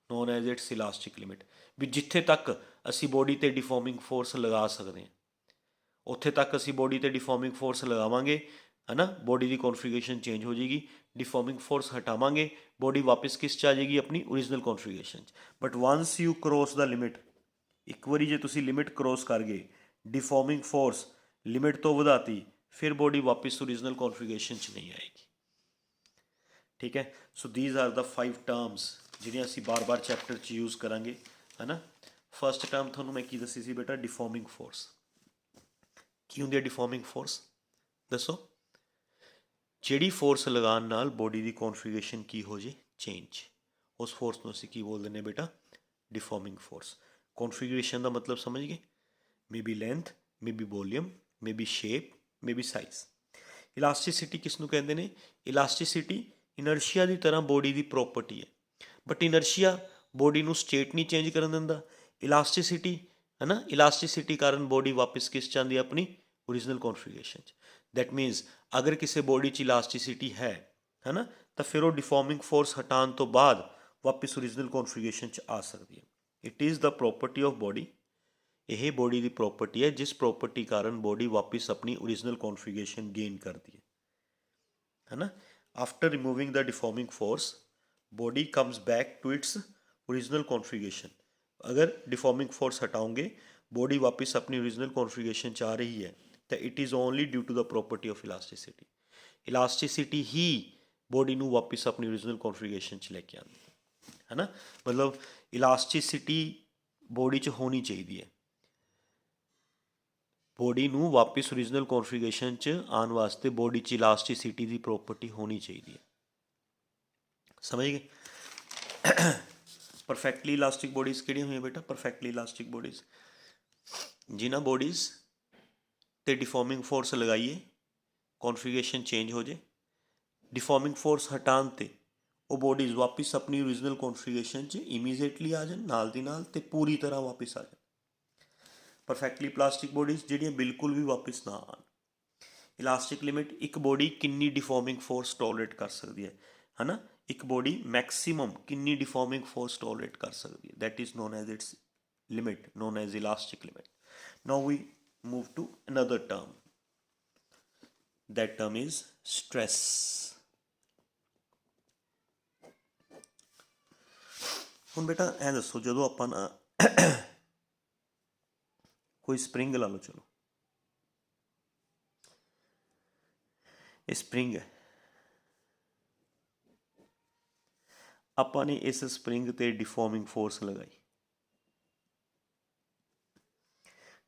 S1: known as its elastic limit. ਵੀ ਜਿੱਥੇ ਤੱਕ ਅਸੀਂ ਬੋਡੀ 'ਤੇ ਡਿਫੋਰਮਿੰਗ ਫੋਰਸ ਲਗਾ ਸਕਦੇ ਹਾਂ ਉੱਥੇ ਤੱਕ ਅਸੀਂ ਬੋਡੀ 'ਤੇ ਡਿਫੋਰਮਿੰਗ ਫੋਰਸ ਲਗਾਵਾਂਗੇ, ਹੈ ਨਾ। ਬੋਡੀ ਦੀ ਕੌਨਫੀਗਰੇਸ਼ਨ ਚੇਂਜ ਹੋ ਜਾਏਗੀ। ਡਿਫੋਰਮਿੰਗ ਫੋਰਸ ਹਟਾਵਾਂਗੇ, ਬੋਡੀ ਵਾਪਿਸ ਕਿਸ 'ਚ ਆ ਜਾਏਗੀ? ਆਪਣੀ ਓਰੀਜਨਲ ਕੌਨਫੀਗਰੇਸ਼ਨ 'ਚ। But once you cross the limit, ਇੱਕ ਵਾਰੀ ਜੇ ਤੁਸੀਂ ਲਿਮਿਟ ਕ੍ਰੋਸ ਕਰ ਗਏ, ਡਿਫੋਰਮਿੰਗ ਫੋਰਸ ਲਿਮਿਟ ਤੋਂ ਵਧਾਤੀ, ਫਿਰ ਬੋਡੀ ਵਾਪਿਸ ਓਰੀਜਨਲ ਕੌਨਫੀਗਰੇਸ਼ਨ 'ਚ ਨਹੀਂ ਆਏਗੀ। ਠੀਕ ਹੈ। ਸੋ ਦੀਜ਼ ਆਰ ਦਾ 5 ਟਰਮਸ ਜਿਹੜੀਆਂ ਅਸੀਂ ਬਾਰ ਚੈਪਟਰ 'ਚ ਯੂਜ਼ ਕਰਾਂਗੇ, ਹੈ ਨਾ। ਫਸਟ ਟਰਮ ਤੁਹਾਨੂੰ ਮੈਂ ਕੀ ਦੱਸੀ ਸੀ ਬੇਟਾ? ਡਿਫੋਰਮਿੰਗ ਫੋਰਸ। ਕੀ ਹੁੰਦੀ ਹੈ ਡਿਫੋਰਮਿੰਗ ਫੋਰਸ? ਦੱਸੋ। ਜਿਹੜੀ ਫੋਰਸ ਲਗਾਉਣ ਨਾਲ ਬੋਡੀ ਦੀ ਕੌਨਫੀਗਰੇਸ਼ਨ ਕੀ ਹੋ ਜੇ? ਚੇਂਜ। ਉਸ ਫੋਰਸ ਨੂੰ ਅਸੀਂ ਕੀ ਬੋਲ ਦਿੰਦੇ ਹਾਂ ਬੇਟਾ? ਡਿਫੋਰਮਿੰਗ ਫੋਰਸ। ਕੌਨਫੀਗਰੇਸ਼ਨ ਦਾ ਮਤਲਬ ਸਮਝ ਗਏ? May be length, may be volume, may be shape, may be size. Elasticity ਕਿਸ ਨੂੰ ਕਹਿੰਦੇ ਨੇ? ਇਲਾਸਟਿਸਿਟੀ ਇਨਰਸ਼ੀਆ ਦੀ ਤਰ੍ਹਾਂ ਬੋਡੀ ਦੀ ਪ੍ਰੋਪਰਟੀ ਹੈ, ਬਟ ਇਨਰਸ਼ੀਆ ਬੋਡੀ ਨੂੰ ਸਟੇਟ ਨਹੀਂ ਚੇਂਜ ਕਰਨ ਦਿੰਦਾ। ਇਲਾਸਟਿਸਿਟੀ ਹੈ ਨਾ, ਇਲਾਸਟਿਸਿਟੀ ਕਾਰਨ ਬੋਡੀ ਵਾਪਸ ਕਿਸ 'ਚ ਆਉਂਦੀ ਹੈ? ਆਪਣੀ ਓਰੀਜਨਲ ਕੌਨਫੀਗਰੇਸ਼ਨ 'ਚ। ਦੈਟ ਮੀਨਸ ਅਗਰ ਕਿਸੇ ਬੋਡੀ 'ਚ ਇਲਾਸਟਿਸਿਟੀ ਹੈ ਨਾ, ਤਾਂ ਫਿਰ ਉਹ ਡਿਫਾਰਮਿੰਗ ਫੋਰਸ ਹਟਾਉਣ ਤੋਂ ਬਾਅਦ ਵਾਪਸ ਓਰੀਜਨਲ ਕੌਨਫੀਗਰੇਸ਼ਨ 'ਚ ਆ ਸਕਦੀ ਹੈ। It is the property of body, ਇਹ ਬੋਡੀ ਦੀ ਪ੍ਰੋਪਰਟੀ ਹੈ ਜਿਸ ਪ੍ਰੋਪਰਟੀ ਕਾਰਨ ਬੋਡੀ ਵਾਪਸ ਆਪਣੀ ਓਰੀਜਨਲ ਕੌਨਫੀਗਰੇਸ਼ਨ ਗੇਨ ਕਰਦੀ ਹੈ ਨਾ। After removing the deforming force body comes back to its original configuration. अगर डिफॉर्मिंग फोर्स हटाओगे बॉडी वापस अपनी ओरिजिनल कॉन्फ़िगरेशन च आ रही है तो it is only due to the property of elasticity. Elasticity ही बॉडी ਨੂੰ वापस अपनी ओरिजिनल कॉन्फ़िगरेशन च लेके आती है ना। मतलब इलास्टिसिटी बॉडी च होनी चाहिए है। बॉडी ਨੂੰ वापस ओरिजिनल कॉन्फ़िगरेशन च आने वास्ते बॉडी च इलास्टिसिटी की प्रॉपर्टी होनी चाहिए है। समझ गए। परफेक्टली इलास्टिक बॉडीज़ किहड़ियां होईयां बेटा? परफेक्टली इलास्टिक बॉडीज़ जिन्हां बॉडीज़ ते डिफॉर्मिंग फोर्स लगाइए कॉन्फिगरेशन चेंज हो जाए, डिफॉर्मिंग फोर्स हटान ते वो बॉडीज़ वापस अपनी ओरिजिनल कॉन्फिगरेशन च इमीजिएटली आ जाए नाल दी नाल ते पूरी तरह वापस आ जाए। परफेक्टली प्लास्टिक बॉडीज़ जिहड़ियां बिल्कुल भी वापस ना आन। इलास्टिक लिमिट एक बॉडी किन्नी डिफॉर्मिंग फोर्स टॉलरेट कर सकती है ना। एक बॉडी मैक्सिमम किन्नी डिफॉर्मिंग फोर्स टॉलरेट कर सकती है, that is known as its limit, known as elastic limit. Now we move to another term, that term is stress. हुण बेटा ऐ दसो जो आपां ना कोई स्प्रिंग ला लो, चलो ये स्प्रिंग है, ਆਪਾਂ ਨੇ ਇਸ ਸਪਰਿੰਗ ਤੇ ਡਿਫਾਰਮਿੰਗ ਫੋਰਸ ਲਗਾਈ।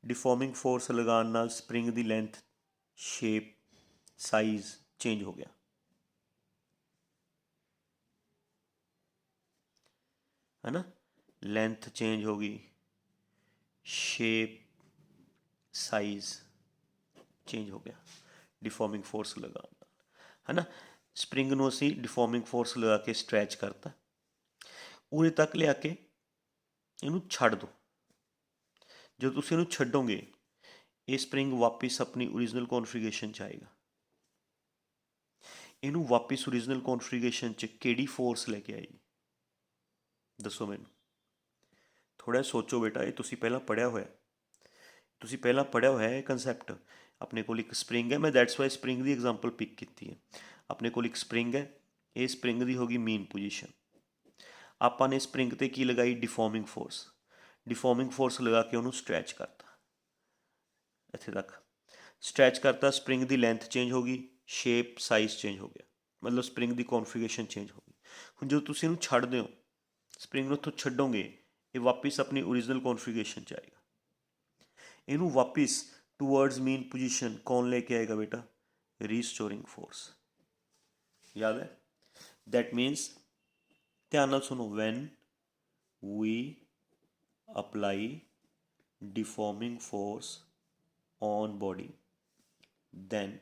S1: ਡਿਫਾਰਮਿੰਗ ਫੋਰਸ ਲਗਾਉਣ ਨਾਲ ਸਪਰਿੰਗ ਦੀ ਲੈਂਥ, ਸ਼ੇਪ, ਸਾਈਜ਼ ਚੇਂਜ ਹੋ ਗਿਆ ਹੈ ਨਾ। ਲੈਂਥ ਚੇਂਜ ਹੋ ਗਈ, ਸ਼ੇਪ, ਸਾਈਜ਼ ਚੇਂਜ ਹੋ ਗਿਆ ਡਿਫਾਰਮਿੰਗ ਫੋਰਸ ਲਗਾਉਣ ਨਾਲ ਹੈ ਨਾ। ਸਪਰਿੰਗ ਨੂੰ ਅਸੀਂ ਡਿਫਾਰਮਿੰਗ ਫੋਰਸ ਲਗਾ ਕੇ ਸਟ੍ਰੈਚ ਕਰਤਾ, ਉਰੇ ਤੱਕ ਲਿਆ ਕੇ ਇਹਨੂੰ ਛੱਡ ਦਿਓ। ਜਦੋਂ ਤੁਸੀਂ ਇਹਨੂੰ ਛੱਡੋਗੇ ਇਹ ਸਪਰਿੰਗ ਵਾਪਿਸ ਆਪਣੀ ਓਰੀਜਨਲ ਕੌਨਫੀਗਰੇਸ਼ਨ 'ਚ ਆਏਗਾ। ਇਹਨੂੰ ਵਾਪਿਸ ਓਰੀਜਨਲ ਕੌਨਫੀਗਰੇਸ਼ਨ 'ਚ ਕਿਹੜੀ ਫੋਰਸ ਲੈ ਕੇ ਆਏਗੀ ਦੱਸੋ ਮੈਨੂੰ? ਥੋੜ੍ਹਾ ਸੋਚੋ ਬੇਟਾ, ਇਹ ਤੁਸੀਂ ਪਹਿਲਾਂ ਪੜ੍ਹਿਆ ਹੋਇਆ ਇਹ ਕੰਸੈਪਟ। ਆਪਣੇ ਕੋਲ ਇੱਕ ਸਪਰਿੰਗ ਹੈ, ਮੈਂ that's why spring the example pick ਕੀਤੀ ਹੈ। ਆਪਣੇ ਕੋਲ ਇੱਕ ਸਪਰਿੰਗ ਹੈ, ਇਹ ਸਪਰਿੰਗ ਦੀ ਹੋ ਗਈ ਮੇਨ ਪੋਜੀਸ਼ਨ। ਆਪਾਂ ਨੇ ਸਪਰਿੰਗ 'ਤੇ ਕੀ ਲਗਾਈ? ਡਿਫਾਰਮਿੰਗ ਫੋਰਸ। ਡਿਫਾਰਮਿੰਗ ਫੋਰਸ ਲਗਾ ਕੇ ਉਹਨੂੰ ਸਟ੍ਰੈਚ ਕਰਤਾ, ਇੱਥੇ ਤੱਕ ਸਟ੍ਰੈਚ ਕਰਤਾ। ਸਪਰਿੰਗ ਦੀ ਲੈਂਥ ਚੇਂਜ ਹੋ ਗਈ, ਸ਼ੇਪ, ਸਾਈਜ਼ ਚੇਂਜ ਹੋ ਗਿਆ, ਮਤਲਬ ਸਪਰਿੰਗ ਦੀ ਕੌਨਫੀਗਰੇਸ਼ਨ ਚੇਂਜ ਹੋ ਗਈ। ਹੁਣ ਜਦੋਂ ਤੁਸੀਂ ਇਹਨੂੰ ਛੱਡਦੇ ਹੋ, ਸਪਰਿੰਗ ਨੂੰ ਉੱਥੋਂ ਛੱਡੋਗੇ, ਇਹ ਵਾਪਿਸ ਆਪਣੀ ਓਰੀਜਨਲ ਕੌਨਫੀਗਰੇਸ਼ਨ 'ਚ ਆਏਗਾ। ਇਹਨੂੰ ਵਾਪਿਸ ਟੂਵਰਡਸ ਮੇਨ ਪੋਜੀਸ਼ਨ ਕੌਣ ਲੈ ਕੇ ਆਏਗਾ ਬੇਟਾ? Restoring force. याद है? दैट मीन्स ध्यान नाल सुनो, when we apply deforming force on body then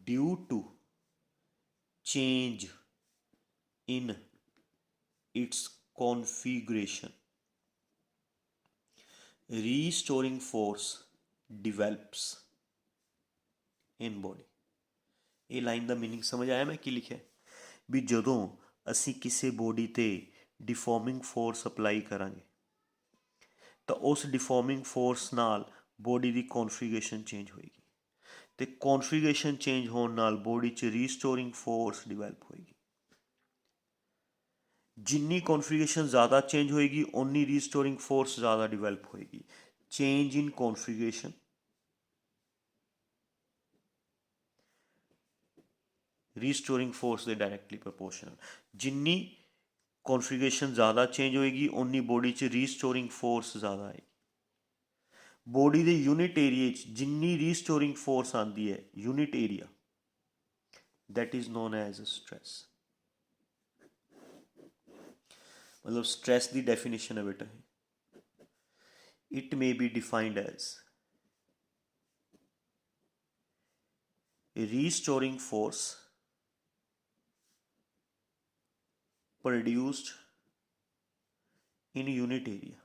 S1: due to change in its configuration restoring force develops in body। ਇਹ ਲਾਈਨ ਦਾ ਮੀਨਿੰਗ ਸਮਝ ਆਇਆ ਮੈਂ ਕੀ ਲਿਖਿਆ? ਵੀ ਜਦੋਂ ਅਸੀਂ ਕਿਸੇ ਬੋਡੀ 'ਤੇ ਡਿਫਾਰਮਿੰਗ ਫੋਰਸ ਅਪਲਾਈ ਕਰਾਂਗੇ ਤਾਂ ਉਸ ਡਿਫਾਰਮਿੰਗ ਫੋਰਸ ਨਾਲ ਬੋਡੀ ਦੀ ਕੌਨਫੀਗਰੇਸ਼ਨ ਚੇਂਜ ਹੋਏਗੀ, ਅਤੇ ਕੌਨਫੀਗਰੇਸ਼ਨ ਚੇਂਜ ਹੋਣ ਨਾਲ ਬੋਡੀ 'ਚ ਰੀਸਟੋਰਿੰਗ ਫੋਰਸ ਡਿਵੈਲਪ ਹੋਏਗੀ। ਜਿੰਨੀ ਕੌਨਫੀਗਰੇਸ਼ਨ ਜ਼ਿਆਦਾ ਚੇਂਜ ਹੋਏਗੀ ਓਨੀ ਰੀਸਟੋਰਿੰਗ ਫੋਰਸ ਜ਼ਿਆਦਾ ਡਿਵੈਲਪ ਹੋਏਗੀ। ਚੇਂਜ ਇਨ ਕੌਨਫੀਗਰੇਸ਼ਨ ਰੀਸਟੋਰਿੰਗ ਫੋਰਸ ਦੇ ਡਾਇਰੈਕਟਲੀ ਪ੍ਰਪੋਰਸ਼ਨਲ। ਜਿੰਨੀ ਕੌਨਫੀਗਰੇਸ਼ਨ ਜ਼ਿਆਦਾ ਚੇਂਜ ਹੋਏਗੀ ਓਨੀ ਬੋਡੀ 'ਚ ਰੀਸਟੋਰਿੰਗ ਫੋਰਸ ਜ਼ਿਆਦਾ ਆਏਗੀ। ਬੋਡੀ ਦੇ ਯੂਨਿਟ ਏਰੀਏ 'ਚ ਜਿੰਨੀ ਰੀਸਟੋਰਿੰਗ ਫੋਰਸ ਆਉਂਦੀ ਹੈ, unit area, that is known as stress। मतलब stress की definition है बेटा, it may be defined as restoring force produced in unit area.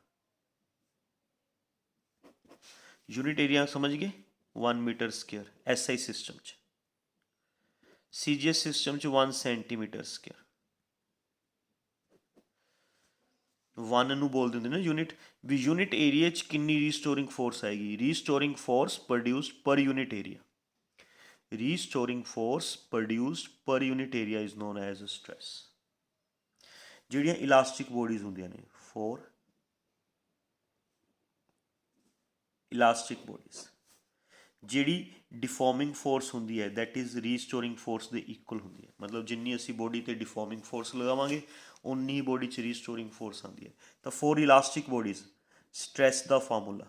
S1: Unit area समझ गए, 1 मीटर स्क्वेयर SI सिस्टम च, CGS सिस्टम च 1 सेंटीमीटर स्क्वेयर। 1 ਨੂੰ ਬੋਲ ਦਿੰਦੇ ਨਾ यूनिट, ਵੀ यूनिट ਏਰੀਆ 'ਚ ਕਿੰਨੀ ਰੀਸਟੋਰਿੰਗ ਫੋਰਸ ਆਏਗੀ। ਰੀਸਟੋਰਿੰਗ ਫੋਰਸ ਪ੍ਰੋਡਿਊਸਡ ਪਰ यूनिट ਏਰੀਆ, ਰੀਸਟੋਰਿੰਗ ਫੋਰਸ ਪ੍ਰੋਡਿਊਸਡ ਪਰ unit area is known as stress. ਜਿਹੜੀਆਂ ਇਲਾਸਟਿਕ ਬੋਡੀਜ਼ ਹੁੰਦੀਆਂ ਨੇ, 4 ਇਲਾਸਟਿਕ ਬੋਡੀਜ਼, ਜਿਹੜੀ डिफॉर्मिंग फोर्स ਹੁੰਦੀ ਹੈ दैट इज़ रीस्टोरिंग फोर्स ਦੇ ਇਕੁਅਲ ਹੁੰਦੀ ਹੈ। ਮਤਲਬ ਜਿੰਨੀ ਅਸੀਂ ਬੋਡੀ ਤੇ डिफॉर्मिंग फोर्स ਲਗਾਵਾਂਗੇ ਉਨੀ ਬੋਡੀ 'ਚ ਰੀਸਟੋਰਿੰਗ ਫੋਰਸ ਆਉਂਦੀ ਹੈ। ਤਾਂ 4 ਇਲਾਸਟਿਕ ਬੋਡੀਜ਼, ਸਟ੍ਰੈਸ ਦਾ ਫਾਰਮੂਲਾ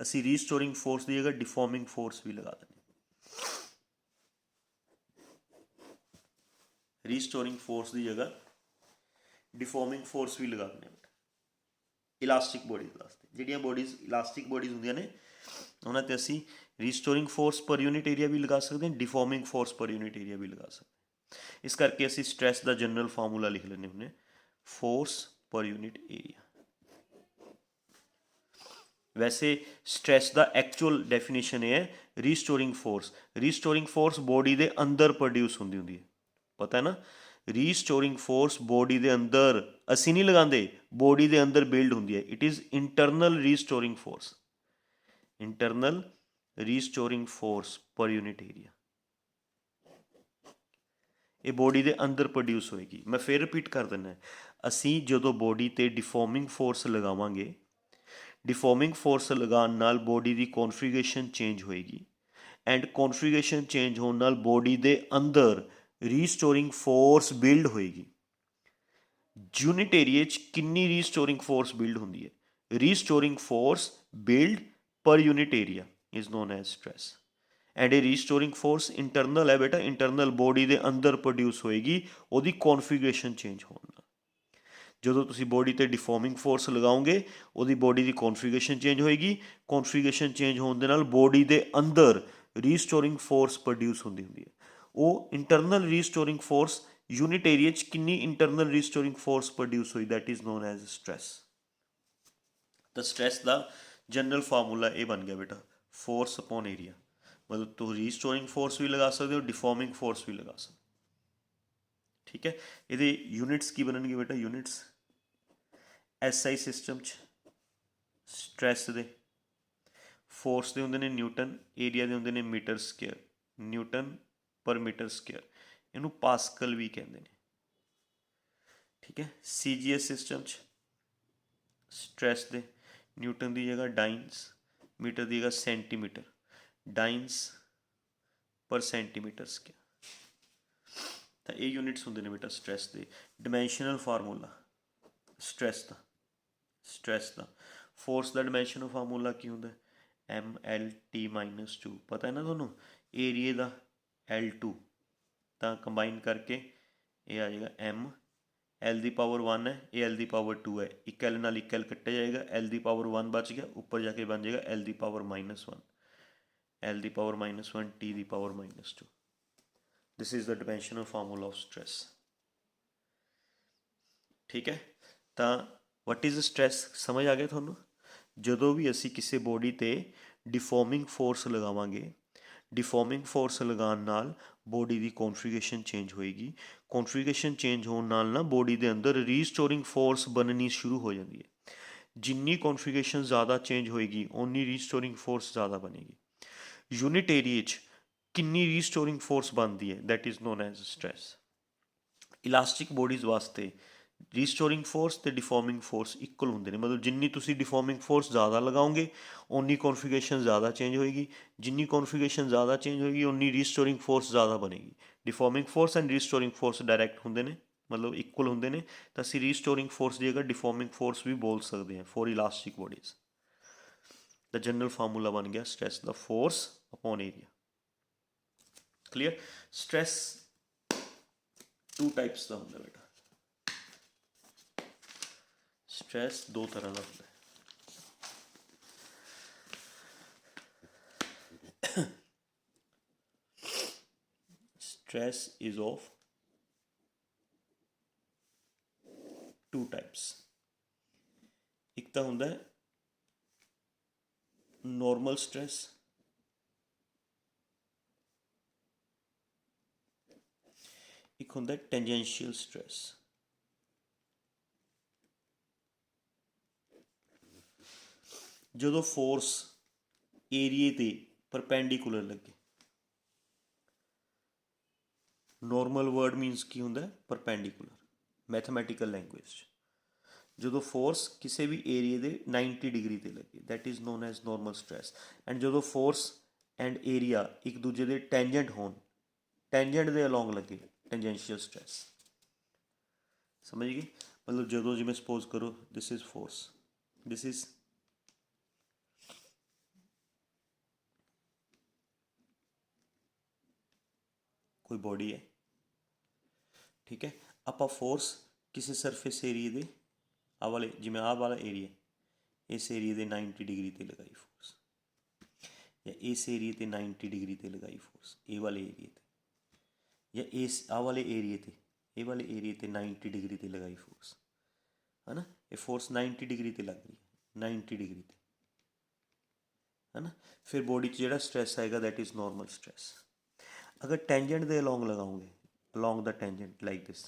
S1: ਅਸੀਂ ਰੀਸਟੋਰਿੰਗ ਫੋਰਸ ਦੀ ਜਗ੍ਹਾ डिफॉर्मिंग फोर्स ਵੀ ਲਗਾ ਦਿੰਦੇ ਹਾਂ। ਰੀਸਟੋਰਿੰਗ ਫੋਰਸ ਦੀ ਜਗ੍ਹਾ डिफॉर्मिंग फोर्स ਵੀ ਲਗਾ ਦਿੰਦੇ ਹਾਂ ਇਲਾਸਟਿਕ ਬੋਡੀਜ਼ ਵਾਸਤੇ। ਜਿਹੜੀਆਂ ਬੋਡੀਜ਼ ਇਲਾਸਟਿਕ ਬੋਡੀਜ਼ ਹੁੰਦੀਆਂ ਨੇ ਉਹਨਾਂ 'ਤੇ ਅਸੀਂ restoring force per unit area ਵੀ ਲਗਾ ਸਕਦੇ ਹਾਂ, deforming force per unit area ਵੀ ਲਗਾ ਸਕਦੇ ਹਾਂ। ਇਸ ਕਰਕੇ ਅਸੀਂ ਸਟ੍ਰੈਸ ਦਾ ਜਨਰਲ ਫਾਰਮੂਲਾ ਲਿਖ ਲੈਂਦੇ ਹੁੰਦੇ, फोर्स पर यूनिट एरिया। वैसे स्ट्रैस का एक्चुअल डेफिनेशन ये है restoring force. Restoring force body के अंदर प्रोड्यूस होंदी है, पता है ना। रीस्टोरिंग फोर्स बॉडी के अंदर असी नहीं लगाते, बॉडी के अंदर बिल्ड होंदी है। It is internal restoring force, internal restoring force per unit area. ये बॉडी के अंदर प्रोड्यूस होएगी। मैं फिर रिपीट कर दिना, असी जो बॉडी ते डिफॉर्मिंग फोर्स लगावांगे, डिफॉर्मिंग फोर्स लगाने नाल बॉडी की कॉन्फिगरेशन चेंज होएगी एंड कॉन्फिगरेशन चेंज होने नाल बॉडी के अंदर रीस्टोरिंग फोर्स बिल्ड होएगी। यूनिट एरिया कितनी रीस्टोरिंग फोर्स बिल्ड होंदी है? Restoring force build per unit area is known as stress. And ए रीस्टोरिंग फोर्स इंटरनल है बेटा, इंटरनल बॉडी के अंदर प्रोड्यूस होएगी ਉਹਦੀ कॉन्फिगरेशन चेंज होने ਨਾਲ। ਜਦੋਂ ਤੁਸੀਂ ਬੋਡੀ ਤੇ डिफॉर्मिंग फोर्स लगाओगे ਉਹਦੀ ਬੋਡੀ ਦੀ कॉन्फिगरेशन चेंज होएगी, कॉन्फिगरेशन चेंज ਹੋਣ ਦੇ ਨਾਲ ਬੋਡੀ ਦੇ ਅੰਦਰ ਰੀਸਟੋਰਿੰਗ ਫੋਰਸ ਪ੍ਰੋਡਿਊਸ ਹੁੰਦੀ ਹੈ। ਉਹ internal restoring force unit area 'ਚ ਕਿੰਨੀ ਇੰਟਰਨਲ ਰੀਸਟੋਰਿੰਗ ਫੋਰਸ ਪ੍ਰੋਡਿਊਸ ਹੋਈ, that is known as stress. ਤਾਂ स्ट्रैस ਦਾ जनरल फार्मूला ਇਹ ਬਣ ਗਿਆ बेटा, फोर्स अपॉन एरिया। मतलब तो रीस्टोरिंग फोर्स भी लगा सकते हो, डिफॉर्मिंग फोर्स भी लगा सकते हो। ठीक है, ये यूनिट्स की बननगे बेटा, यूनिट्स SI सिस्टम स्ट्रैस दे फोर्स के होंगे ने न्यूटन, एरिया के होंगे ने मीटर स्क्वेयर, न्यूटन पर मीटर स्क्वेयर, इनू पास्कल भी कहते हैं। ठीक है, CGS सिस्टम स्ट्रैस दे न्यूटन की जगह डाइंस, मीटर की जगह सेंटीमीटर, डाइंस पर सेंटीमीटर स्क्वेयर। तो ये यूनिट्स होंगे ने बेटा स्ट्रैस के। डिमेंशनल फार्मूला स्ट्रैस का, स्ट्रैस का फोर्स का डिमेंशनल फार्मूला की होंगे MLT-2। पता है ना थोनों, एरिए का L2 तो कंबाइन करके ये आ जाएगा M, L की पावर 1 है, ये L की पावर 2 है, एक L नाल एक L कट्टे जाएगा, L की पावर 1 बच गया, ऊपर जाके बन जाएगा L की पावर -1, L की पावर -1, T की power -2। This is the dimensional formula of stress. ठीक है, तो वट इज़ स्ट्रैस समझ आ गया थोनों। जो भी असी किसी बॉडी ते डिफॉर्मिंग फोर्स लगावांगे, डिफॉर्मिंग फोर्स लगाने नाल बॉडी की कॉन्फिगरेशन चेंज होएगी, कॉन्फिगरेशन चेंज होने नाल ना बॉडी के अंदर रीस्टोरिंग फोर्स बननी शुरू हो जाती है। जिन्नी कॉन्फिगरेशन ज़्यादा चेंज होएगी उन्नी रीस्टोरिंग फोर्स ज़्यादा बनेगी। यूनिट एरिया कितनी रीस्टोरिंग फोर्स बनती है, that is known as stress. Elastic bodies वास्ते रीस्टोरिंग फोर्स तो डिफॉर्मिंग फोर्स इक्वल होंगे ने। मतलब जिन्नी तुसी डिफॉर्मिंग फोर्स ज़्यादा लगाओगे उन्नी कॉन्फिगरेशन ज़्यादा चेंज होएगी, जिन्नी कॉन्फिगरेशन ज़्यादा चेंज होएगी उन्नी रीस्टोरिंग फोर्स ज़्यादा बनेगी। Deforming force and restoring force direct होंगे ने, मतलब इक्वल होंगे ने। तो असी रीस्टोरिंग फोर्स की जगह डिफॉर्मिंग फोर्स भी बोल सकते हैं for elastic bodies. The general formula बन गया stress the force upon area. Clear. Stress 2 types का होंगे बेटा, स्ट्रैस 2 तरह का होता है। stress is of two types. ਇੱਕ ਤਾਂ ਹੁੰਦਾ ਹੈ normal stress, ਇੱਕ ਹੁੰਦਾ tangential stress. ਜਦੋਂ ਫੋਰਸ ਏਰੀਏ ਤੇ ਪਰਪੈਂਡੀਕੂਲਰ ਲੱਗੇ, ਨੋਰਮਲ ਵਰਡ ਮੀਨਸ ਕੀ ਹੁੰਦਾ ਪਰਪੈਂਡੀਕੂਲਰ ਮੈਥਮੈਟੀਕਲ ਲੈਂਗੁਏਜ 'ਚ। ਜਦੋਂ ਫੋਰਸ ਕਿਸੇ ਵੀ ਏਰੀਏ ਦੇ 90 ਡਿਗਰੀ ਤੇ ਲੱਗੇ, that is known as normal stress. And ਜਦੋਂ ਫੋਰਸ ਐਂਡ ਏਰੀਆ ਇੱਕ ਦੂਜੇ ਦੇ ਟੈਂਜੈਂਟ ਹੋਣ, ਟੈਂਜੈਂਟ ਦੇ ਅਲੋਂਗ ਲੱਗੇ, ਟੈਂਜੈਂਸ਼ੀਅਲ ਸਟ੍ਰੈਸ। ਸਮਝ ਗਏ? ਮਤਲਬ ਜਦੋਂ ਜਿਵੇਂ ਸਪੋਜ਼ ਕਰੋ this is force, this is ਕੋਈ ਬੋਡੀ ਹੈ, ਠੀਕ ਹੈ, ਆਪਾਂ ਫੋਰਸ ਕਿਸੇ ਸਰਫੇਸ ਏਰੀਏ ਦੇ ਆਹ ਵਾਲੇ, ਜਿਵੇਂ ਆਹ ਵਾਲਾ ਏਰੀਆ, ਇਸ ਏਰੀਏ ਦੇ 90 ਡਿਗਰੀ ਤੇ ਲਗਾਈ ਫੋਰਸ, ਜਾਂ ਇਸ ਏਰੀਏ ਤੇ 90 ਡਿਗਰੀ ਤੇ ਲਗਾਈ ਫੋਰਸ, ਇਹ ਵਾਲੇ ਏਰੀਏ ਤੇ, ਜਾਂ ਇਸ ਆਹ ਵਾਲੇ ਏਰੀਏ ਤੇ, ਇਹ ਵਾਲੇ ਏਰੀਏ ਤੇ 90 ਡਿਗਰੀ ਤੇ ਲਗਾਈ ਫੋਰਸ, ਹੈ ਨਾ। ਇਹ ਫੋਰਸ 90 ਡਿਗਰੀ ਤੇ ਲੱਗ ਰਹੀ ਹੈ, 90 ਡਿਗਰੀ ਤੇ, ਹੈ ਨਾ। ਫਿਰ ਬੋਡੀ 'ਚ ਜਿਹੜਾ ਸਟ੍ਰੈਸ ਆਏਗਾ ਦੈਟ ਇਜ਼ ਨੋਰਮਲ ਸਟ੍ਰੈਸ। ਅਗਰ ਟੈਂਜੈਂਟ ਦੇ ਅਲੋਂਗ ਲਗਾਓਗੇ, along the tangent like this,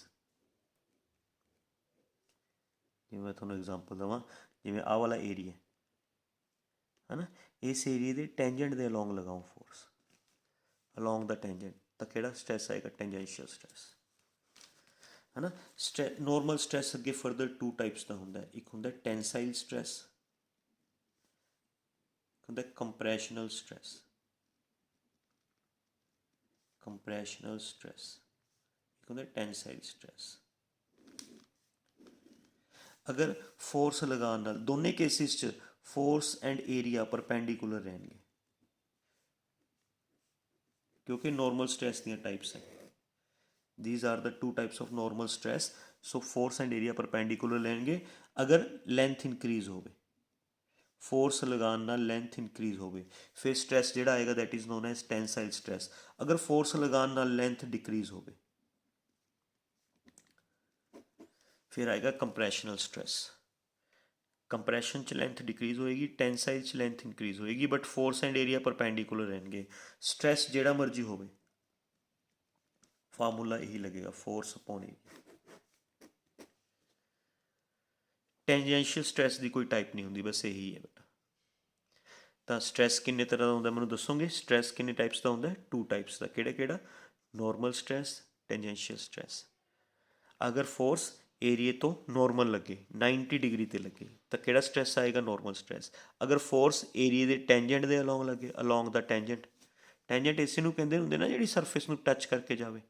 S1: ਜਿਵੇਂ ਮੈਂ ਤੁਹਾਨੂੰ ਐਗਜ਼ਾਮਪਲ ਦੇਵਾਂ, ਜਿਵੇਂ ਆਹ ਵਾਲਾ ਏਰੀਆ ਹੈ ਨਾ, ਇਸ ਏਰੀਏ ਦੇ ਟੈਂਜੈਂਟ ਦੇ ਅਲੋਂਗ ਲਗਾਓ ਫੋਰਸ, ਅਲੋਂਗ ਦਾ ਟੈਂਜੈਂਟ, ਤਾਂ ਕਿਹੜਾ ਸਟ੍ਰੈਸ ਆਏਗਾ? ਟੈਂਜੈਂਸ਼ੀਅਲ ਸਟ੍ਰੈਸ, ਹੈ ਨਾ। ਨੋਰਮਲ ਸਟ੍ਰੈਸ ਅੱਗੇ ਫਰਦਰ ਟੂ ਟਾਈਪਸ ਦਾ ਹੁੰਦਾ, ਇੱਕ ਹੁੰਦਾ ਟੈਂਸਾਈਲ ਸਟ੍ਰੈਸ, ਇੱਕ ਹੁੰਦਾ ਕੰਪਰੈਸ਼ਨਲ ਸਟ੍ਰੈਸ, ਕੰਪਰੈਸ਼ਨਲ ਸਟ੍ਰੈਸ, ਇੱਕ ਹੁੰਦਾ ਟੈਂਸਾਈਲ ਸਟ੍ਰੈਸ। ਅਗਰ ਫੋਰਸ ਲਗਾਉਣ ਨਾਲ, ਦੋਨੇ ਕੇਸਿਸ 'ਚ ਫੋਰਸ ਐਂਡ ਏਰੀਆ ਪਰਪੈਂਡੀਕੂਲਰ ਰਹਿਣਗੇ, ਕਿਉਂਕਿ ਨੋਰਮਲ ਸਟ੍ਰੈਸ ਦੀਆਂ ਟਾਈਪਸ ਹੈ। these are the two types of normal stress, so force and area perpendicular ਲੈਣਗੇ। ਅਗਰ ਲੈਂਥ ਇਨਕਰੀਜ਼ ਹੋਵੇ, ਫੋਰਸ ਲਗਾਉਣ ਨਾਲ ਲੈਂਥ ਇਨਕਰੀਜ਼ ਹੋਵੇ, ਫਿਰ ਸਟ੍ਰੈਸ ਜਿਹੜਾ ਆਏਗਾ that is known as tensile stress. ਅਗਰ ਫੋਰਸ ਲਗਾਉਣ ਨਾਲ ਲੈਂਥ ਡਿਕਰੀਜ਼ ਹੋਵੇ, ਫਿਰ ਆਏਗਾ ਕੰਪਰੈਸ਼ਨਲ ਸਟ੍ਰੈਸ। ਕੰਪਰੈਸ਼ਨ 'ਚ ਲੈਂਥ ਡਿਕਰੀਜ਼ ਹੋਏਗੀ, ਟੈਂਸਾਈਲ 'ਚ ਲੈਂਥ ਇਨਕਰੀਜ਼ ਹੋਏਗੀ, but force and area perpendicular ਰਹਿਣਗੇ। ਸਟ੍ਰੈਸ ਜਿਹੜਾ ਮਰਜ਼ੀ ਹੋਵੇ, ਫਾਰਮੂਲਾ ਇਹੀ ਲੱਗੇਗਾ, force upon area. Tangential stress ਦੀ ਕੋਈ ਟਾਈਪ ਨਹੀਂ ਹੁੰਦੀ, ਬਸ ਇਹੀ ਹੈ ਬੇਟਾ। ਤਾਂ ਸਟ੍ਰੈਸ ਕਿੰਨੇ ਤਰ੍ਹਾਂ ਦਾ ਹੁੰਦਾ ਮੈਨੂੰ ਦੱਸੋਗੇ? ਸਟ੍ਰੈਸ ਕਿੰਨੇ ਟਾਈਪਸ ਦਾ ਹੁੰਦਾ? ਟੂ ਟਾਈਪਸ ਦਾ। ਕਿਹੜਾ ਕਿਹੜਾ? Normal stress, tangential stress. ਅਗਰ ਫੋਰਸ ਏਰੀਏ ਤੋਂ ਨੋਰਮਲ ਲੱਗੇ, 90 ਡਿਗਰੀ ਤੇ ਲੱਗੇ, ਤਾਂ ਕਿਹੜਾ ਸਟ੍ਰੈਸ ਆਏਗਾ? Normal stress. ਅਗਰ ਫੋਰਸ ਏਰੀਏ ਦੇ ਟੈਂਜੈਂਟ ਦੇ ਅਲੋਂਗ ਲੱਗੇ, ਅਲੋਂਗ ਦਾ ਟੈਂਜੈਂਟ, ਟੈਂਜੈਂਟ ਇਸੇ ਨੂੰ ਕਹਿੰਦੇ ਹੁੰਦੇ ਨਾ ਜਿਹੜੀ ਸਰਫੇਸ ਨੂੰ ਟੱਚ ਕਰਕੇ ਜਾਵੇ,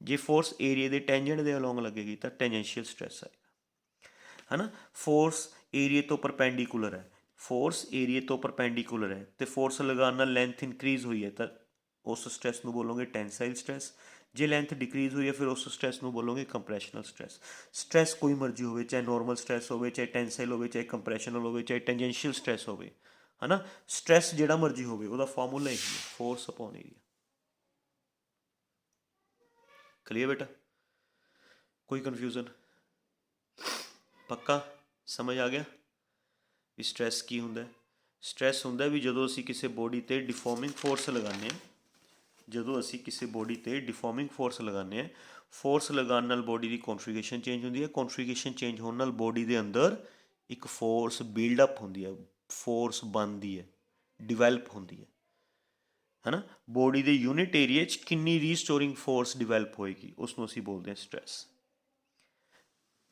S1: ਜੇ ਫੋਰਸ ਏਰੀਏ ਦੇ ਟੈਂਜੈਂਟ ਦੇ ਅਲੋਂਗ ਲੱਗੇਗੀ ਤਾਂ ਟੈਂਜੈਂਸ਼ੀਅਲ ਸਟ੍ਰੈਸ ਆਏਗਾ, ਹੈ ਨਾ। ਫੋਰਸ ਏਰੀਏ ਤੋਂ ਪਰਪੈਂਡੀਕੂਲਰ ਹੈ, ਫੋਰਸ ਏਰੀਏ ਤੋਂ ਪਰਪੈਂਡੀਕੂਲਰ ਹੈ ਅਤੇ ਫੋਰਸ ਲਗਾਉਣ ਨਾਲ ਲੈਂਥ ਇਨਕਰੀਜ਼ ਹੋਈ ਹੈ, ਤਾਂ ਉਸ ਸਟ੍ਰੈਸ ਨੂੰ ਬੋਲੋਗੇ ਟੈਂਸਾਈਲ ਸਟ੍ਰੈਸ। ਜੇ ਲੈਂਥ ਡਿਕਰੀਜ਼ ਹੋਈ ਹੈ ਫਿਰ ਉਸ ਸਟ੍ਰੈਸ ਨੂੰ ਬੋਲੋਗੇ ਕੰਪਰੈਸ਼ਨਲ ਸਟ੍ਰੈਸ। ਸਟ੍ਰੈਸ ਕੋਈ ਮਰਜ਼ੀ ਹੋਵੇ, ਚਾਹੇ ਨੋਰਮਲ ਸਟ੍ਰੈਸ ਹੋਵੇ, ਚਾਹੇ ਟੈਂਸਾਈਲ ਹੋਵੇ, ਚਾਹੇ ਕੰਪਰੈਸ਼ਨਲ ਹੋਵੇ, ਚਾਹੇ ਟੈਂਜੈਂਸ਼ੀਅਲ ਸਟ੍ਰੈਸ ਹੋਵੇ, ਹੈ ਨਾ। ਸਟ੍ਰੈਸ ਜਿਹੜਾ ਮਰਜ਼ੀ ਹੋਵੇ, ਉਹਦਾ ਫਾਰਮੂਲਾ ਇਹੀ ਹੈ, ਫੋਰਸ ਅਪੋਨ ਏਰੀਆ। ਕਲੀਅਰ ਬੇਟਾ? ਕੋਈ ਕਨਫਿਊਜ਼ਨ? ਪੱਕਾ ਸਮਝ ਆ ਗਿਆ ਵੀ ਸਟ੍ਰੈਸ ਕੀ ਹੁੰਦਾ? ਸਟ੍ਰੈਸ ਹੁੰਦਾ ਵੀ ਜਦੋਂ ਅਸੀਂ ਕਿਸੇ ਬੋਡੀ 'ਤੇ ਡਿਫੋਰਮਿੰਗ ਫੋਰਸ ਲਗਾਉਂਦੇ ਹਾਂ, ਜਦੋਂ ਅਸੀਂ ਕਿਸੇ ਬੋਡੀ 'ਤੇ ਡਿਫੋਰਮਿੰਗ ਫੋਰਸ ਲਗਾਉਂਦੇ ਹਾਂ, ਫੋਰਸ ਲਗਾਉਣ ਨਾਲ ਬੋਡੀ ਦੀ ਕੌਨਫੀਗਰੇਸ਼ਨ ਚੇਂਜ ਹੁੰਦੀ ਹੈ, ਕੌਨਫੀਗਰੇਸ਼ਨ ਚੇਂਜ ਹੋਣ ਨਾਲ ਬੋਡੀ ਦੇ ਅੰਦਰ ਇੱਕ ਫੋਰਸ ਬਿਲਡਅਪ ਹੁੰਦੀ ਹੈ, ਫੋਰਸ ਬਣਦੀ ਹੈ, ਡਿਵੈਲਪ ਹੁੰਦੀ ਹੈ ਨਾ। ਬੋਡੀ ਦੇ ਯੂਨਿਟ ਏਰੀਏ 'ਚ ਕਿੰਨੀ ਰੀਸਟੋਰਿੰਗ ਫੋਰਸ ਡਿਵੈਲਪ ਹੋਏਗੀ, ਉਸ ਨੂੰ ਅਸੀਂ ਬੋਲਦੇ ਹਾਂ ਸਟ੍ਰੈਸ,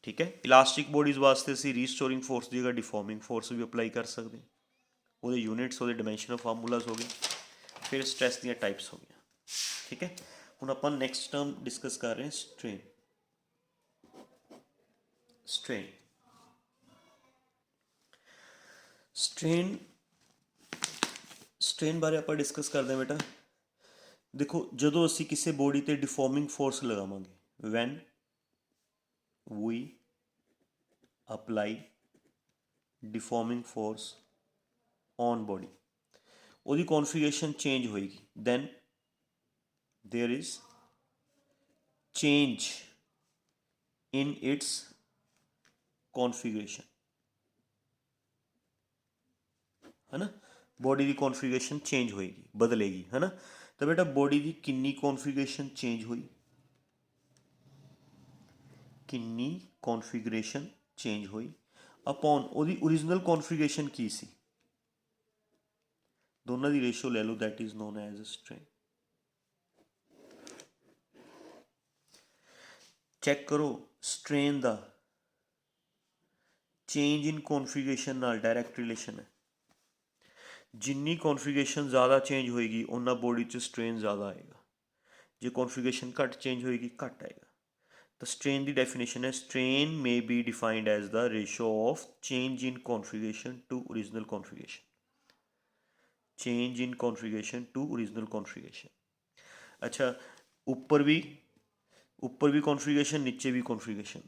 S1: ਠੀਕ ਹੈ। ਇਲਾਸਟਿਕ ਬੋਡੀਜ਼ ਵਾਸਤੇ ਅਸੀਂ ਰੀਸਟੋਰਿੰਗ ਫੋਰਸ ਦੀ ਜਗ੍ਹਾ ਡਿਫੋਰਮਿੰਗ ਫੋਰਸ ਵੀ ਅਪਲਾਈ ਕਰ ਸਕਦੇ ਹਾਂ। ਉਹਦੇ ਯੂਨਿਟਸ, ਉਹਦੇ ਡਾਇਮੈਂਸ਼ਨਲ ਫਾਰਮੂਲਾਜ਼ ਹੋ ਗਏ। ਫਿਰ ਸਟ੍ਰੈਸ ਦੀਆਂ ਟਾਈਪਸ ਹੋ ਗਈਆਂ, ਠੀਕ ਹੈ। ਹੁਣ ਆਪਾਂ ਨੈਕਸਟ ਟਰਮ ਡਿਸਕਸ ਕਰ ਰਹੇ ਹਾਂ, ਸਟ੍ਰੇਨ। ਸਟ੍ਰੇਨ, ਸਟ੍ਰੇਨ, ਸਟ੍ਰੇਨ ਬਾਰੇ ਆਪਾਂ ਡਿਸਕਸ ਕਰਦੇ ਹਾਂ ਬੇਟਾ। ਦੇਖੋ, ਜਦੋਂ ਅਸੀਂ ਕਿਸੇ ਬੋਡੀ 'ਤੇ ਡਿਫੋਰਮਿੰਗ ਫੋਰਸ ਲਗਾਵਾਂਗੇ, when we apply deforming force on body, ਉਹਦੀ ਕੌਨਫੀਗਰੇਸ਼ਨ ਚੇਂਜ ਹੋਏਗੀ, then there is change in its configuration, है ना। बॉडी की कॉन्फ़िगरेशन चेंज होएगी, बदलेगी, है ना। तो बेटा बॉडी की किन्नी कॉन्फ़िगरेशन चेंज हुई, किन्नी कॉन्फ़िगरेशन चेंज हुई अपॉन ਉਹਦੀ ओरिजिनल कॉन्फ़िगरेशन की सी, दोनों की रेशो ले लो, that is known as strain. Check करो स्ट्रेन का चेंज इन कॉन्फ़िगरेशन नाल डायरैक्ट रिलेशन है, जिन्नी कॉन्फ़िगरेशन ज़्यादा चेंज होएगी उन्ना बॉडी च स्ट्रेन ज़्यादा आएगा, जो कॉन्फ़िगरेशन घट चेंज होएगी घट आएगा। तो स्ट्रेन की डेफिनेशन है, strain may be defined as the ratio of change in configuration to original configuration, change in configuration to original configuration. अच्छा, ऊपर भी कॉन्फ़िगरेशन, नीचे भी कॉन्फ़िगरेशन,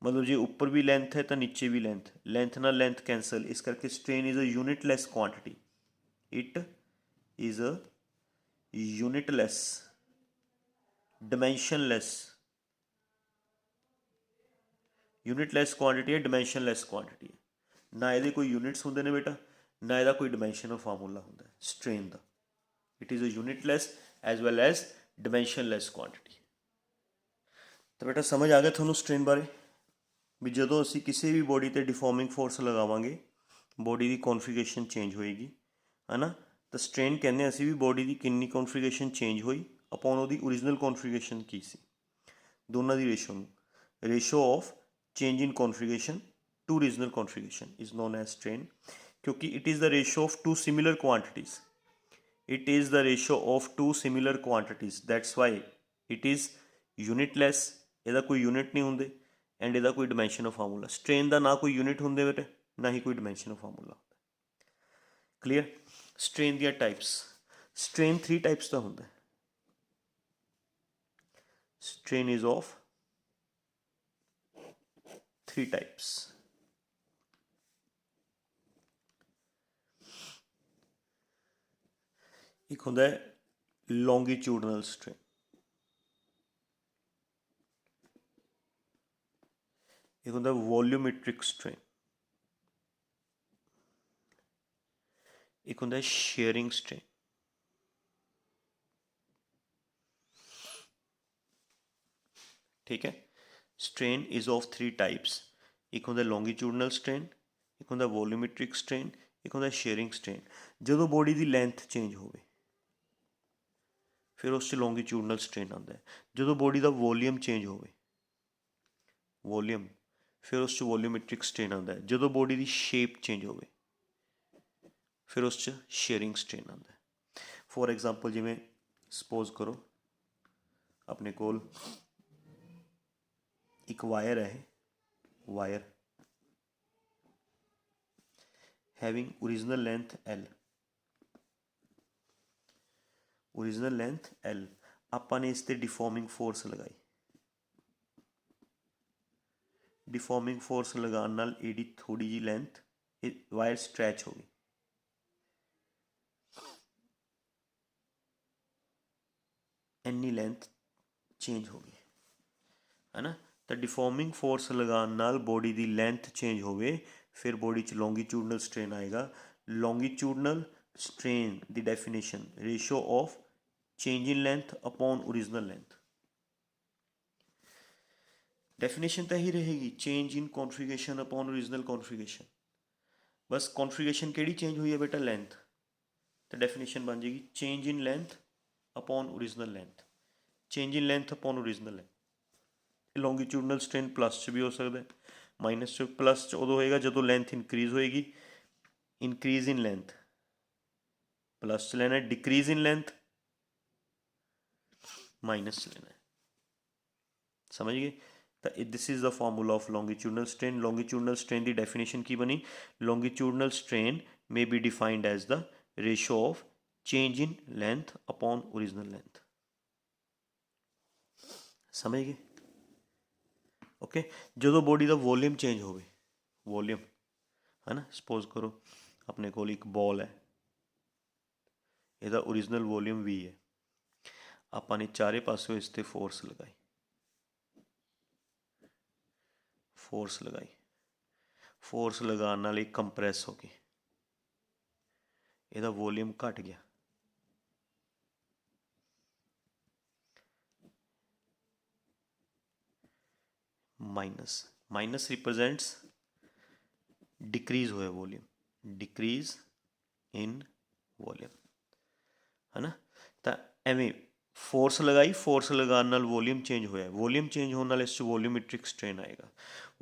S1: मतलब जो ऊपर भी लेंथ है तो नीचे भी लेंथ, लेंथ ना लेंथ कैंसल, इस करके strain is a unitless quantity, it is a unitless dimensionless, unitless quantity है, डिमेंशनलैस क्वांटिटी है, ना ये कोई यूनिट्स होंगे ने बेटा, ना ये कोई डिमेंशनल फार्मूला होंगे स्ट्रेन का, it is a unitless as well as dimensionless quantity. तो बेटा समझ आ गया थोड़ा स्ट्रेन बारे भी, जो असी किसी भी बॉडी पर डिफॉर्मिंग फोर्स लगावांगे बॉडी की कॉन्फ़िगरेशन चेंज होएगी, है ना। तो स्ट्रेन कहने असी भी बॉडी की किन्नी कॉन्फ़िगरेशन चेंज हुई अपॉन वो ओरिजिनल कॉन्फ़िगरेशन की सी, दोनों की ratio of change in configuration to original configuration is known as strain, क्योंकि it is the ratio of two similar quantities, it is the ratio of two similar quantities, that's why it is unitless, ਇਹਦਾ कोई unit नहीं होंगे and ਇਹਦਾ कोई dimension of formula, strain का ना कोई यूनिट होंगे बेटे, ना ही कोई dimension of formula. Clear. Strain दियां टाइप्स, स्ट्रेन 3 टाइप्स का होंगे, स्ट्रेन इज ऑफ 3 टाइप्स। एक होंगे लॉन्गिट्यूडनल स्ट्रेन, एक होंगे वॉल्यूमेट्रिक स्ट्रेन, एक होंगे शेयरिंग स्ट्रेन, ठीक है। स्ट्रेन इज ऑफ 3 टाइप्स, एक होंगे लॉन्गिट्यूडनल स्ट्रेन, एक होंगे वॉल्यूमेट्रिक स्ट्रेन, एक होंगे शेयरिंग स्ट्रेन। जो बॉडी की लेंथ चेंज हो फिर उस लॉन्गिट्यूडनल स्ट्रेन आता है, जो बॉडी का वॉल्यूम चेंज हो वॉल्यूम, फिर उस वॉल्यूमेट्रिक स्ट्रेन आता है, जो बॉडी की शेप चेंज हो फिर उस शेयरिंग स्ट्रेन आता है। फॉर एग्जाम्पल जिमें सपोज करो अपने कोल एक वायर है, wire having original length L, original length L, आपाने इस ते डिफॉर्मिंग फोर्स लगाई, डिफॉर्मिंग फोर्स लगाने नाल एडी थोड़ी जी लेंथ वायर स्ट्रैच हो गई, इन्नी लेंथ चेंज हो गई, है ना। तो डिफॉर्मिंग फोर्स लगाने नाल बॉडी की लेंथ चेंज हो फिर बॉडी च लॉन्गिट्यूडनल स्ट्रेन आएगा। लॉन्गिट्यूडनल स्ट्रेन की definition ratio of change in length upon original length, definition तो यही रहेगी, change in configuration upon original configuration. बस कॉन्फ़िगरेशन केड़ी चेंज हुई है बेटा, लेंथ, तो डेफिनेशन बन जाएगी change in length upon original length, change in length upon original length. Longitudinal strain plus च भी हो सकता है, माइनस च, प्लस च उदों होएगा जो लेंथ इनक्रीज होएगी, इनक्रीज इन लेंथ प्लस च लेना है, डिक्रीज इन लेंथ माइनस च लेना है, समझ गए। तो this is the formula of longitudinal strain. Longitudinal strain की डेफिनेशन की बनी, longitudinal strain may be defined as the ratio of change in length upon original length, समझ गए। ओके, जो बॉडी का वॉल्यूम चेंज हो, वॉल्यूम है ना, सपोज करो अपने को एक बॉल है, यदा ओरिजिनल वॉल्यूम V है, आपाने चारे पासों इस ते फोर्स लगाई, फोर्स लगाई, फोर्स लगाने नाल कंप्रैस हो गई, ਇਹਦਾ वॉल्यूम घट गया। माइनस, माइनस रिप्रजेंट्स डिक्रीज होया वॉल्यूम, डिक्रीज इन वॉल्यूम, है ना। तो एवें फोर्स लगाई, फोर्स लगाने नाल वॉल्यूम चेंज होया, वॉल्यूम चेंज होने नाल इस वॉल्यूमैट्रिक स्ट्रेन आएगा।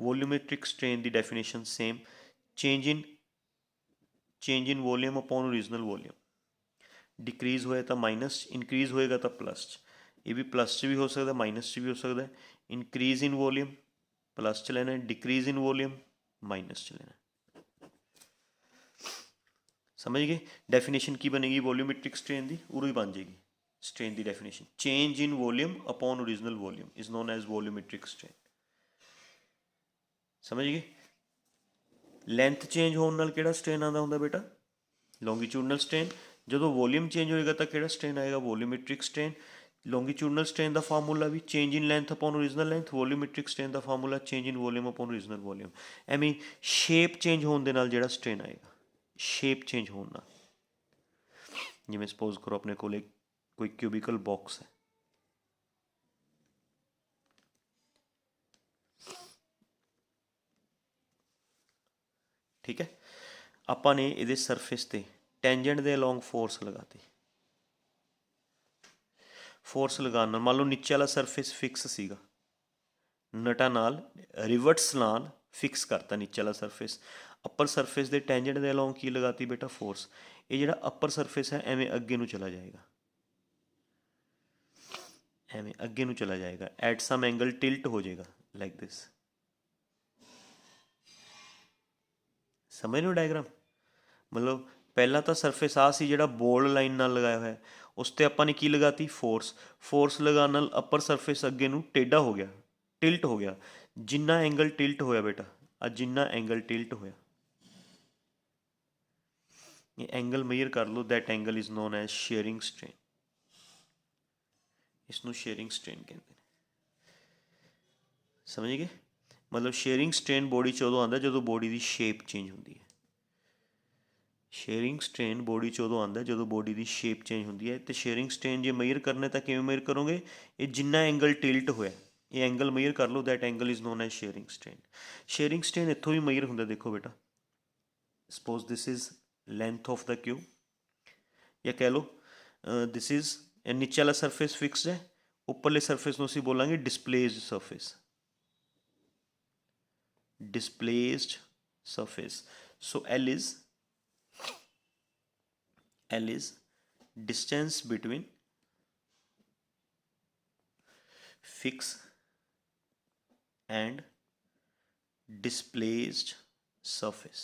S1: वॉल्यूमैट्रिक स्ट्रेन की definition same, change in volume upon original volume. Decrease होया तो माइनस, इनक्रीज होएगा तो प्लस। ये भी प्लस च भी हो सकता, माइनस च भी हो सकता है। इनक्रीज इन वॉल्यूम प्लस च लेना है, डिक्रीज इन वॉल्यूम माइनस च लेना है। समझ गए। डेफिनेशन की बनेगी वॉल्यूमेट्रिक स्ट्रेन की, उरो ही बन जाएगी स्ट्रेन की definition, change in volume upon original volume is known as volumetric strain. समझ गए। लेंथ चेंज होने नाल किहड़ा स्ट्रेन आंदा हुंदा बेटा, लॉन्गीट्यूडनल स्ट्रेन। जो वॉल्यूम चेंज होएगा तो किहड़ा स्ट्रेन आएगा, वॉल्यूमेट्रिक स्ट्रेन। लॉन्गीट्यूडनल स्ट्रेन का फार्मूला भी change in length upon original length, volumetric strain का formula change in volume upon original volume. एवें शेप चेंज होने दे नाल जिहड़ा स्ट्रेन आएगा, शेप चेंज होने नाल, जिवें सपोज करो अपने कोल कोई क्यूबिकल बॉक्स है, ठीक है। ਆਪਾਂ ਨੇ ਇਹਦੇ ਸਰਫੇਸ ਤੇ ਟੈਂਜੈਂਟ ਦੇ ਅਲੋਂਗ ਫੋਰਸ ਲਗਾਤੀ, ਫੋਰਸ ਲਗਾਉਣ ਨਾਲ ਮੰਨ ਲਓ ਨੀਚੇ ਵਾਲਾ ਸਰਫੇਸ ਫਿਕਸ ਸੀਗਾ, ਨਟਾਂ ਨਾਲ ਰਿਵਰਟਸ ਨਾਲ ਫਿਕਸ ਕਰਤਾ ਨੀਚੇ ਵਾਲਾ ਸਰਫੇਸ। ਅੱਪਰ ਸਰਫੇਸ ਦੇ ਟੈਂਜੈਂਟ ਦੇ ਅਲੋਂਗ ਕੀ ਲਗਾਤੀ ਬੇਟਾ, ਫੋਰਸ। ਇਹ ਜਿਹੜਾ ਅੱਪਰ ਸਰਫੇਸ ਹੈ ਐਵੇਂ ਅੱਗੇ ਨੂੰ ਚਲਾ ਜਾਏਗਾ, ਐਵੇਂ ਅੱਗੇ ਨੂੰ ਚਲਾ ਜਾਏਗਾ, ਐਟ ਸਮ ਐਂਗਲ ਟਿਲਟ ਹੋ ਜਾਏਗਾ ਲਾਈਕ ਦਿਸ। ਸਮਝ ਲਓ ਡਾਇਗਰਾਮ। मतलब पहला तो सरफेस आ सी जिहड़ा बोल्ड लाइन नाल लगाया होया, उस ते आपां ने की लगाती, फोर्स। फोर्स लगाने नाल अपर सरफेस अगे नूं टेढ़ा हो गया, टिल्ट हो गया। जिन्ना एंगल टिल्ट होया बेटा, जिन्ना एंगल टिल्ट होया, ये एंगल मेजर कर लो, that angle is known as shearing strain. इसनूं शेयरिंग स्ट्रेन कहते हैं। समझ गए। मतलब शेयरिंग स्ट्रेन बॉडी च उदों आंदा जदों बॉडी की शेप चेंज होंदी है। शेयरिंग स्ट्रेन बॉडी च उदों आंदा जदों बॉडी की शेप चेंज होंदी है। तो शेयरिंग स्ट्रेन जे मेजर करने तो किवें मेजर करोगे, ये जिन्ना एंगल टिल्ट होया, ये एंगल मेजर कर लो, that angle is known as shearing strain. Shearing strain इत्थों भी मेजर होंदा, देखो बेटा। Suppose this is length of the cube, या कह लो दिस इज नीचे वाला सरफेस फिक्सड है, उपरले सरफेस नूं असीं बोलांगे displaced surface, displaced surface. So L is distance between fixed and displaced surface,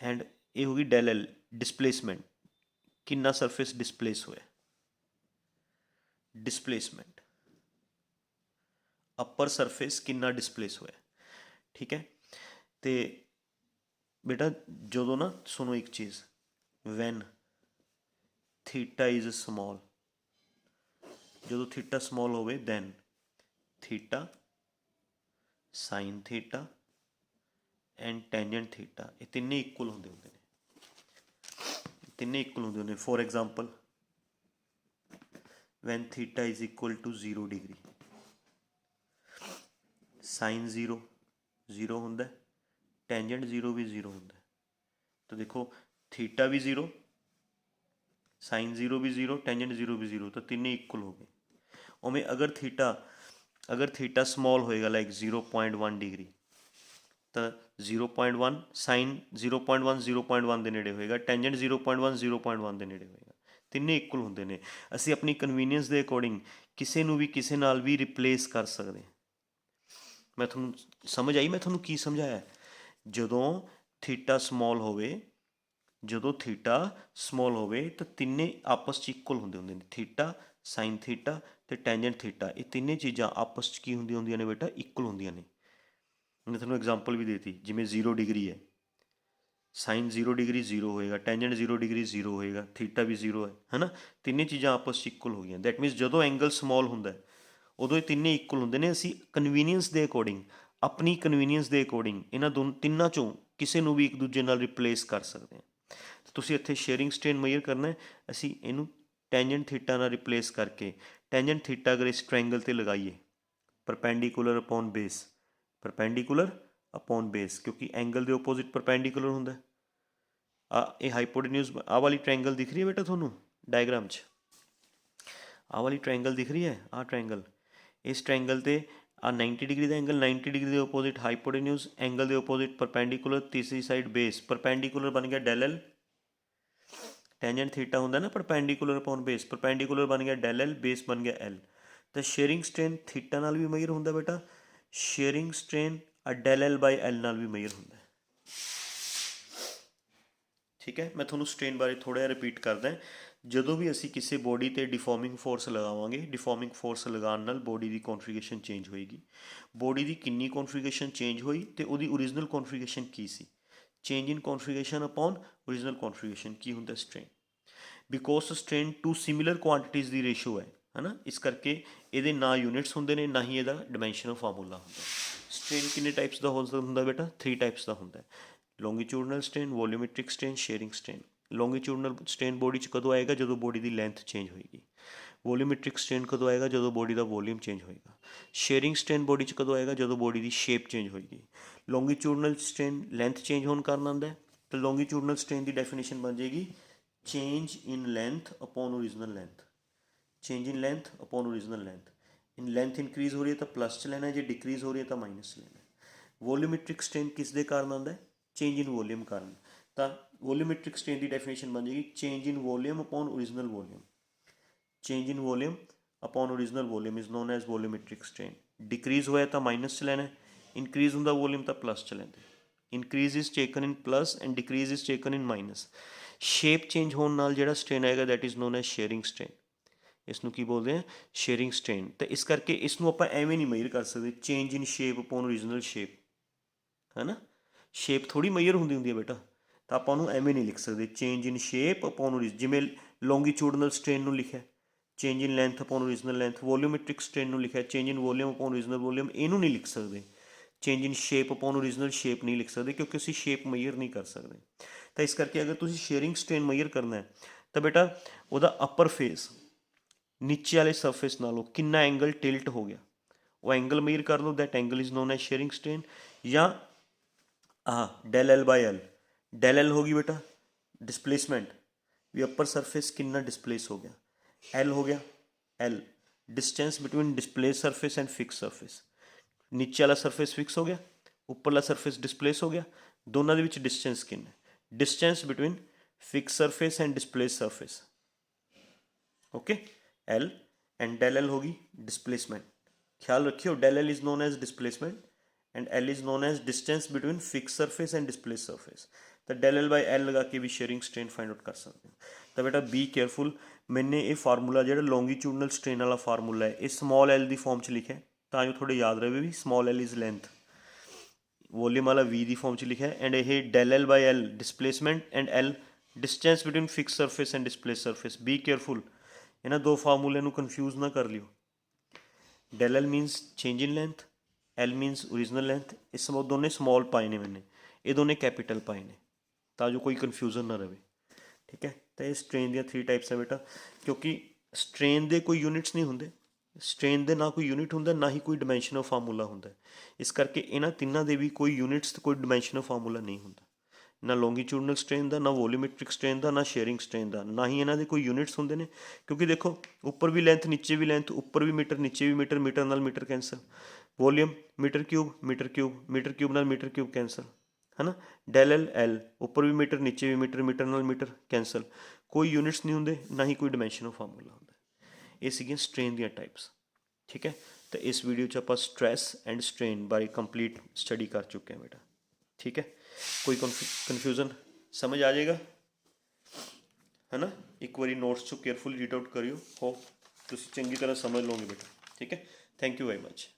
S1: and ये होगी del L, डिस्प्लेसमेंट, कितना सरफेस डिस्प्लेस हुआ, डिस्प्लेसमेंट अपर सरफेस कितना डिस्प्लेस हुआ, ठीक है। तो बेटा जो ना सुनो एक चीज़, वैन थीटा इज स्मॉल, जो थीटा स्मॉल होवे then theta sine theta and tangent theta, ये तिन्ने इक्वल होंदे हुंदे ने, तिन्ने इक्वल होंदे हुंदे। For example when theta is equal to 0 degree, sine 0 0 होंदा, टेंजेंट 0 भी 0 होंदा। तो देखो थीटा भी 0, साइन 0 भी 0, टेंजेंट 0 भी 0, तो तीनों इक्वल हो गए। उमें अगर थीटा स्मॉल होएगा लाइक 0.1 डिग्री, तो 0.1 साइन 0.1 0.1 के नेड़े होएगा, टेंजेंट 0.1 0.1 के नेड़े होएगा, तीनों इक्वल होंदे ने। असी अपनी कन्वीनियंस के अकॉर्डिंग किसी नूं भी किसी नाल भी रिप्लेस कर सकते हैं। मैं थोनों समझ आई, मैं थोनों की समझाया, जदों थीटा स्मॉल होवे, जो थीटा स्मॉल होवे तो तिन्ने आपस च इक्वल होंदे हुंदे ने, थीटा साइन थीटा तो टेंजेंट थीटा, ये तिन्ने चीज़ां आपस च की होंदियां हुंदियां ने बेटा, इक्वल होंदियां ने। मैं तुहानूं एग्जांपल भी देती, जिवें 0 डिग्री है, साइन 0 डिग्री 0 होएगा, टेंजेंट 0 डिग्री 0 होएगा, थीटा भी 0 है ना, तिन्ने चीज़ां आपस च इक्वल हो गई। दैट मीनस जो एंगल स्मॉल होंदा है ਉਦੋਂ ਇਹ ਤਿੰਨੇ ਇਕੁਅਲ ਹੁੰਦੇ ਨੇ। ਅਸੀਂ ਕਨਵੀਨੀਅੰਸ ਦੇ ਅਕੋਰਡਿੰਗ, ਆਪਣੀ ਕਨਵੀਨੀਅੰਸ ਦੇ ਅਕੋਰਡਿੰਗ ਇਹਨਾਂ ਤਿੰਨਾਂ ਚੋਂ ਕਿਸੇ ਨੂੰ ਵੀ ਇੱਕ ਦੂਜੇ ਨਾਲ ਰਿਪਲੇਸ ਕਰ ਸਕਦੇ ਹਾਂ। ਤੁਸੀਂ ਇੱਥੇ ਸ਼ੇਅਰਿੰਗ ਸਟ੍ਰੇਨ ਮੇਜਰ ਕਰਨਾ ਹੈ, ਅਸੀਂ ਇਹਨੂੰ ਟੈਂਜੈਂਟ ਥੀਟਾ ਨਾਲ ਰਿਪਲੇਸ ਕਰਕੇ, ਟੈਂਜੈਂਟ ਥੀਟਾ ਅਗਰ ਇਸ ਟ੍ਰਾਇੰਗਲ 'ਤੇ ਲਗਾਈਏ, perpendicular upon base, perpendicular upon base, ਕਿਉਂਕਿ ਐਂਗਲ ਦੇ ਓਪੋਜ਼ਿਟ ਪਰਪੈਂਡੀਕੂਲਰ ਹੁੰਦਾ। ਇਹ ਹਾਈਪੋਟੇਨਿਊਜ਼, ਆਹ ਵਾਲੀ ਟ੍ਰਾਇੰਗਲ ਦਿਖ ਰਹੀ ਹੈ ਬੇਟਾ ਤੁਹਾਨੂੰ ਡਾਇਗਰਾਮ 'ਚ? ਆਹ ਵਾਲੀ ਟ੍ਰਾਇੰਗਲ ਦਿਖ ਰਹੀ ਹੈ, ਆਹ ਟ੍ਰਾਇੰਗਲ, ਇਸ ਟ੍ਰਾਇੰਗਲ 'ਤੇ ਆ 90 ਡਿਗਰੀ ਦਾ ਐਂਗਲ, 90 ਡਿਗਰੀ ਦੇ ਓਪੋਜ਼ਿਟ ਹਾਈਪੋਟੇਨਿਊਜ਼, ਐਂਗਲ ਦੇ ਓਪੋਜ਼ਿਟ ਪਰਪੈਂਡੀਕੂਲਰ, ਤੀਸਰੀ ਸਾਈਡ ਬੇਸ, ਪਰਪੈਂਡੀਕੂਲਰ ਬਣ ਗਿਆ ਡੈਲ ਐਲ, ਟੈਂਜੈਂਟ ਥੀਟਾ ਹੁੰਦਾ ਨਾ ਪਰਪੈਂਡੀਕੂਲਰ ਅਪੋਨ ਬੇਸ, ਪਰਪੈਂਡੀਕੂਲਰ ਬਣ ਗਿਆ ਡੈਲ ਐਲ, ਬੇਸ ਬਣ ਗਿਆ ਐਲ। ਤਾਂ ਸ਼ੇਅਰਿੰਗ ਸਟ੍ਰੇਨ ਥੀਟਾ ਨਾਲ ਵੀ ਮੇਜਰ ਹੁੰਦਾ ਬੇਟਾ, ਸ਼ੇਅਰਿੰਗ ਸਟ੍ਰੇਨ ਡੈਲ ਐਲ ਬਾਈ ਐਲ ਨਾਲ ਵੀ ਮੇਜਰ ਹੁੰਦਾ। ਠੀਕ ਹੈ, ਮੈਂ ਤੁਹਾਨੂੰ ਸਟ੍ਰੇਨ ਬਾਰੇ ਥੋੜ੍ਹਾ ਜਿਹਾ ਰਿਪੀਟ ਕਰਦਾ। ਜਦੋਂ ਵੀ ਅਸੀਂ ਕਿਸੇ ਬੋਡੀ 'ਤੇ ਡਿਫੋਰਮਿੰਗ ਫੋਰਸ ਲਗਾਵਾਂਗੇ, ਡਿਫੋਰਮਿੰਗ ਫੋਰਸ ਲਗਾਉਣ ਨਾਲ ਬੋਡੀ ਦੀ ਕੌਨਫੀਗਰੇਸ਼ਨ ਚੇਂਜ ਹੋਏਗੀ। ਬੋਡੀ ਦੀ ਕਿੰਨੀ ਕੌਨਫੀਗਰੇਸ਼ਨ ਚੇਂਜ ਹੋਈ ਅਤੇ ਉਹਦੀ ਓਰੀਜਨਲ ਕੌਨਫੀਗਰੇਸ਼ਨ ਕੀ ਸੀ, change in configuration upon original configuration ਕੀ ਹੁੰਦਾ strain. Because strain two similar quantities ਦੀ ਰੇਸ਼ੋ ਹੈ ਨਾ, ਇਸ ਕਰਕੇ ਇਹਦੇ ਨਾ ਯੂਨਿਟਸ ਹੁੰਦੇ ਨੇ, ਨਾ ਹੀ ਇਹਦਾ ਡਿਮੈਂਸ਼ਨਲ ਫਾਰਮੂਲਾ ਹੁੰਦਾ। ਸਟ੍ਰੇਨ ਕਿੰਨੇ ਟਾਈਪਸ ਦਾ ਹੁੰਦਾ ਬੇਟਾ? 3 ਟਾਈਪਸ ਦਾ ਹੁੰਦਾ। Longitudinal strain, volumetric strain, shearing strain. Longitudinal strain body 'ਚ ਕਦੋਂ ਆਏਗਾ? ਜਦੋਂ ਬੋਡੀ ਦੀ ਲੈਂਥ ਚੇਂਜ ਹੋਏਗੀ। ਵੋਲੀਓਮੈਟ੍ਰਿਕ ਸਟ੍ਰੇਨ ਕਦੋਂ ਆਏਗਾ? ਜਦੋਂ ਬੋਡੀ ਦਾ ਵੋਲੀਅਮ ਚੇਂਜ ਹੋਏਗਾ। ਸ਼ੇਅਰਿੰਗ ਸਟ੍ਰੇਨ ਬੋਡੀ 'ਚ ਕਦੋਂ ਆਏਗਾ? ਜਦੋਂ ਬੋਡੀ ਦੀ ਸ਼ੇਪ ਚੇਂਜ ਹੋਏਗੀ। ਲੌਂਗੀਟਿਊਡਨਲ ਸਟ੍ਰੇਨ ਲੈਂਥ ਚੇਂਜ ਹੋਣ ਕਾਰਨ ਆਉਂਦਾ ਹੈ, ਤਾਂ ਲੌਂਗੀਟਿਊਡਨਲ ਸਟ੍ਰੇਨ ਦੀ ਡੈਫੀਨੇਸ਼ਨ ਬਣ ਜਾਏਗੀ change in length upon original length, change in length upon original length. In length increase ਹੋ ਰਹੀ ਹੈ ਤਾਂ ਪਲੱਸ 'ਚ ਲੈਣਾ, ਜੇ ਡਿਕਰੀਜ਼ ਹੋ ਰਹੀ ਹੈ ਤਾਂ ਮਾਈਨਸ 'ਚ ਲੈਣਾ। ਵੋਲੀਓਮੈਟ੍ਰਿਕ ਸਟ੍ਰੇਨ ਕਿਸ ਦੇ ਕਾਰਨ ਆਉਂਦਾ ਹੈ? ਚੇਂਜ ਇਨ ਵੋਲੀਅਮ ਕਾਰਨ। ਤਾਂ ਵੋਲੀਓਮੈਟ੍ਰਿਕ ਸਟ੍ਰੇਨ ਦੀ ਡੈਫੀਨੇਸ਼ਨ ਬਣ ਜਾਏਗੀ change in volume upon original volume, change in volume upon original volume is known as volumetric strain. Decrease ਹੋਇਆ ਤਾਂ ਮਾਈਨਸ 'ਚ ਲੈਣਾ, ਇਨਕਰੀਜ਼ ਹੁੰਦਾ ਵੋਲੀਅਮ ਤਾਂ ਪਲੱਸ 'ਚ ਲੈਂਦੇ। Increase is taken in plus and decrease is taken in minus. Shape change ਹੋਣ ਨਾਲ ਜਿਹੜਾ ਸਟ੍ਰੇਨ ਆਏਗਾ that is known as sharing strain. ਇਸ ਨੂੰ ਕੀ ਬੋਲਦੇ ਆ? Sharing strain. ਤਾਂ ਇਸ ਕਰਕੇ ਇਸ ਨੂੰ ਆਪਾਂ ਐਵੇਂ ਨਹੀਂ ਮੇਜਰ ਕਰ ਸਕਦੇ change in shape upon original shape, ਹੈ ਨਾ। ਸ਼ੇਪ ਥੋੜ੍ਹੀ ਮੇਜਰ ਹੁੰਦੀ ਹੈ ਬੇਟਾ, ਤਾਂ ਆਪਾਂ ਉਹਨੂੰ ਐਵੇਂ ਨਹੀਂ ਲਿਖ ਸਕਦੇ change in shape upon origin, ਜਿਵੇਂ ਲੌਂਗੀਟਿਊਡਨਲ ਸਟ੍ਰੇਨ ਨੂੰ ਲਿਖਿਆ change in length upon original length, volumetric strain ਨੂੰ ਲਿਖਿਆ change in volume upon original volume. ਇਹਨੂੰ ਨਹੀਂ ਲਿਖ ਸਕਦੇ change in shape upon original shape, ਨਹੀਂ ਲਿਖ ਸਕਦੇ ਕਿਉਂਕਿ ਅਸੀਂ ਸ਼ੇਪ ਮੇਜਰ ਨਹੀਂ ਕਰ ਸਕਦੇ। ਤਾਂ ਇਸ ਕਰਕੇ ਅਗਰ ਤੁਸੀਂ ਸ਼ੇਅਰਿੰਗ ਸਟ੍ਰੇਨ ਮੇਜਰ ਕਰਨਾ ਹੈ ਤਾਂ ਬੇਟਾ ਉਹਦਾ ਅਪਰ ਫੇਸ ਨੀਚੇ ਵਾਲੇ ਸਰਫੇਸ ਨਾਲੋਂ ਕਿੰਨਾ ਐਂਗਲ ਟਿਲਟ ਹੋ ਗਿਆ, ਉਹ ਐਂਗਲ ਮੇਜਰ ਕਰ ਲਓ, that angle is known as sharing strain. ਜਾਂ ਡੈਲ ਐਲ ਬਾਈ ਐਲ, ਡੈਲ ਐਲ ਹੋ ਗਈ ਬੇਟਾ डिस्प्लेसमेंट भी, अपर सरफेस कितना डिस्प्लेस हो गया, एल हो गया, L distance between displace surface and fix surface. नीचे वाला सरफेस फिक्स हो गया, उपरला सरफेस डिस्प्लेस हो गया, दोनों के बीच डिस्टेंस कितना, distance between fix surface and displace surface. Okay, L and del L होगी डिस्प्लेसमेंट। ख्याल रखियो del L is known as displacement and L is known as distance between fix surface and displace surface. तो del L by L लगा के भी sharing strain find out कर सकते हो। तो बेटा बी केयरफुल, मैंने ये फार्मूला जो लॉन्गीट्यूडनल स्ट्रेन वाला फार्मूला है ये स्मॉल एल की फॉर्म च लिखा है, तो जो थोड़े याद रहे भी small L is length, volume वाला वी की फॉर्म च लिखा है, एंड ये del L by L displacement and L distance between fix surface and displace surface. Be careful, इन्होंने दो फार्मूले कन्फ्यूज ना कर लियो। Del L minus change in length, L minus original length. इस दोनों स्मॉल पाए ने मैंने, ये दोनों कैपिटल पाए ने, ਤਾਂ ਜੋ ਕੋਈ ਕਨਫਿਊਜ਼ਨ ਨਾ ਰਹੇ। ਠੀਕ ਹੈ, ਤਾਂ ਇਹ ਸਟ੍ਰੇਨ ਦੀਆਂ 3 ਟਾਈਪਸ ਹੈ ਬੇਟਾ, ਕਿਉਂਕਿ ਸਟ੍ਰੇਨ ਦੇ ਕੋਈ ਯੂਨਿਟਸ ਨਹੀਂ ਹੁੰਦੇ, ਸਟ੍ਰੇਨ ਦੇ ਨਾ ਕੋਈ ਯੂਨਿਟ ਹੁੰਦਾ ਨਾ ਹੀ ਕੋਈ ਡਿਮੈਂਸ਼ਨਲ ਫਾਰਮੂਲਾ ਹੁੰਦਾ, ਇਸ ਕਰਕੇ ਇਹਨਾਂ ਤਿੰਨਾਂ ਦੇ ਵੀ ਕੋਈ ਯੂਨਿਟਸ ਤੇ ਕੋਈ ਡਿਮੈਂਸ਼ਨਲ ਫਾਰਮੂਲਾ ਨਹੀਂ ਹੁੰਦਾ, ਨਾ ਲੌਂਗੀਟਿਊਡਨਲ ਸਟ੍ਰੇਨ ਦਾ, ਨਾ ਵੋਲੀਓਮੈਟ੍ਰਿਕ ਸਟ੍ਰੇਨ ਦਾ, ਨਾ ਸ਼ੇਅਰਿੰਗ ਸਟ੍ਰੇਨ ਦਾ, ਨਾ ਹੀ ਇਹਨਾਂ ਦੇ ਕੋਈ ਯੂਨਿਟਸ ਹੁੰਦੇ ਨੇ। ਕਿਉਂਕਿ ਦੇਖੋ ਉੱਪਰ ਵੀ ਲੈਂਥ ਨੀਚੇ ਵੀ ਲੈਂਥ, ਉੱਪਰ ਵੀ ਮੀਟਰ ਨੀਚੇ ਵੀ ਮੀਟਰ, ਮੀਟਰ ਨਾਲ metre cancel, volume metre cube metre cube, metre cube ਨਾਲ ਮੀਟਰ ਕਿਊਬ ਕੈਂਸਲ, है ना। डेल एल एल ऊपर भी मीटर नीचे भी मीटर, मीटर नाल मीटर कैंसल, कोई यूनिट्स नहीं होंगे ना ही कोई डिमेंशनल फार्मूला होंगे। ये सीगियां स्ट्रेन दी टाइप्स। ठीक है, तो इस वीडियो च आपां स्ट्रैस एंड स्ट्रेन बारे कंप्लीट स्टडी कर चुके हैं बेटा। ठीक है, कोई कन्फ्यूजन समझ आ जाएगा, है ना। एक बारी नोट्स चो केयरफुल रीड आउट करियो, होप तुसीं चंगी तरह समझ लोगे बेटा। ठीक है, थैंक यू वेरी मच।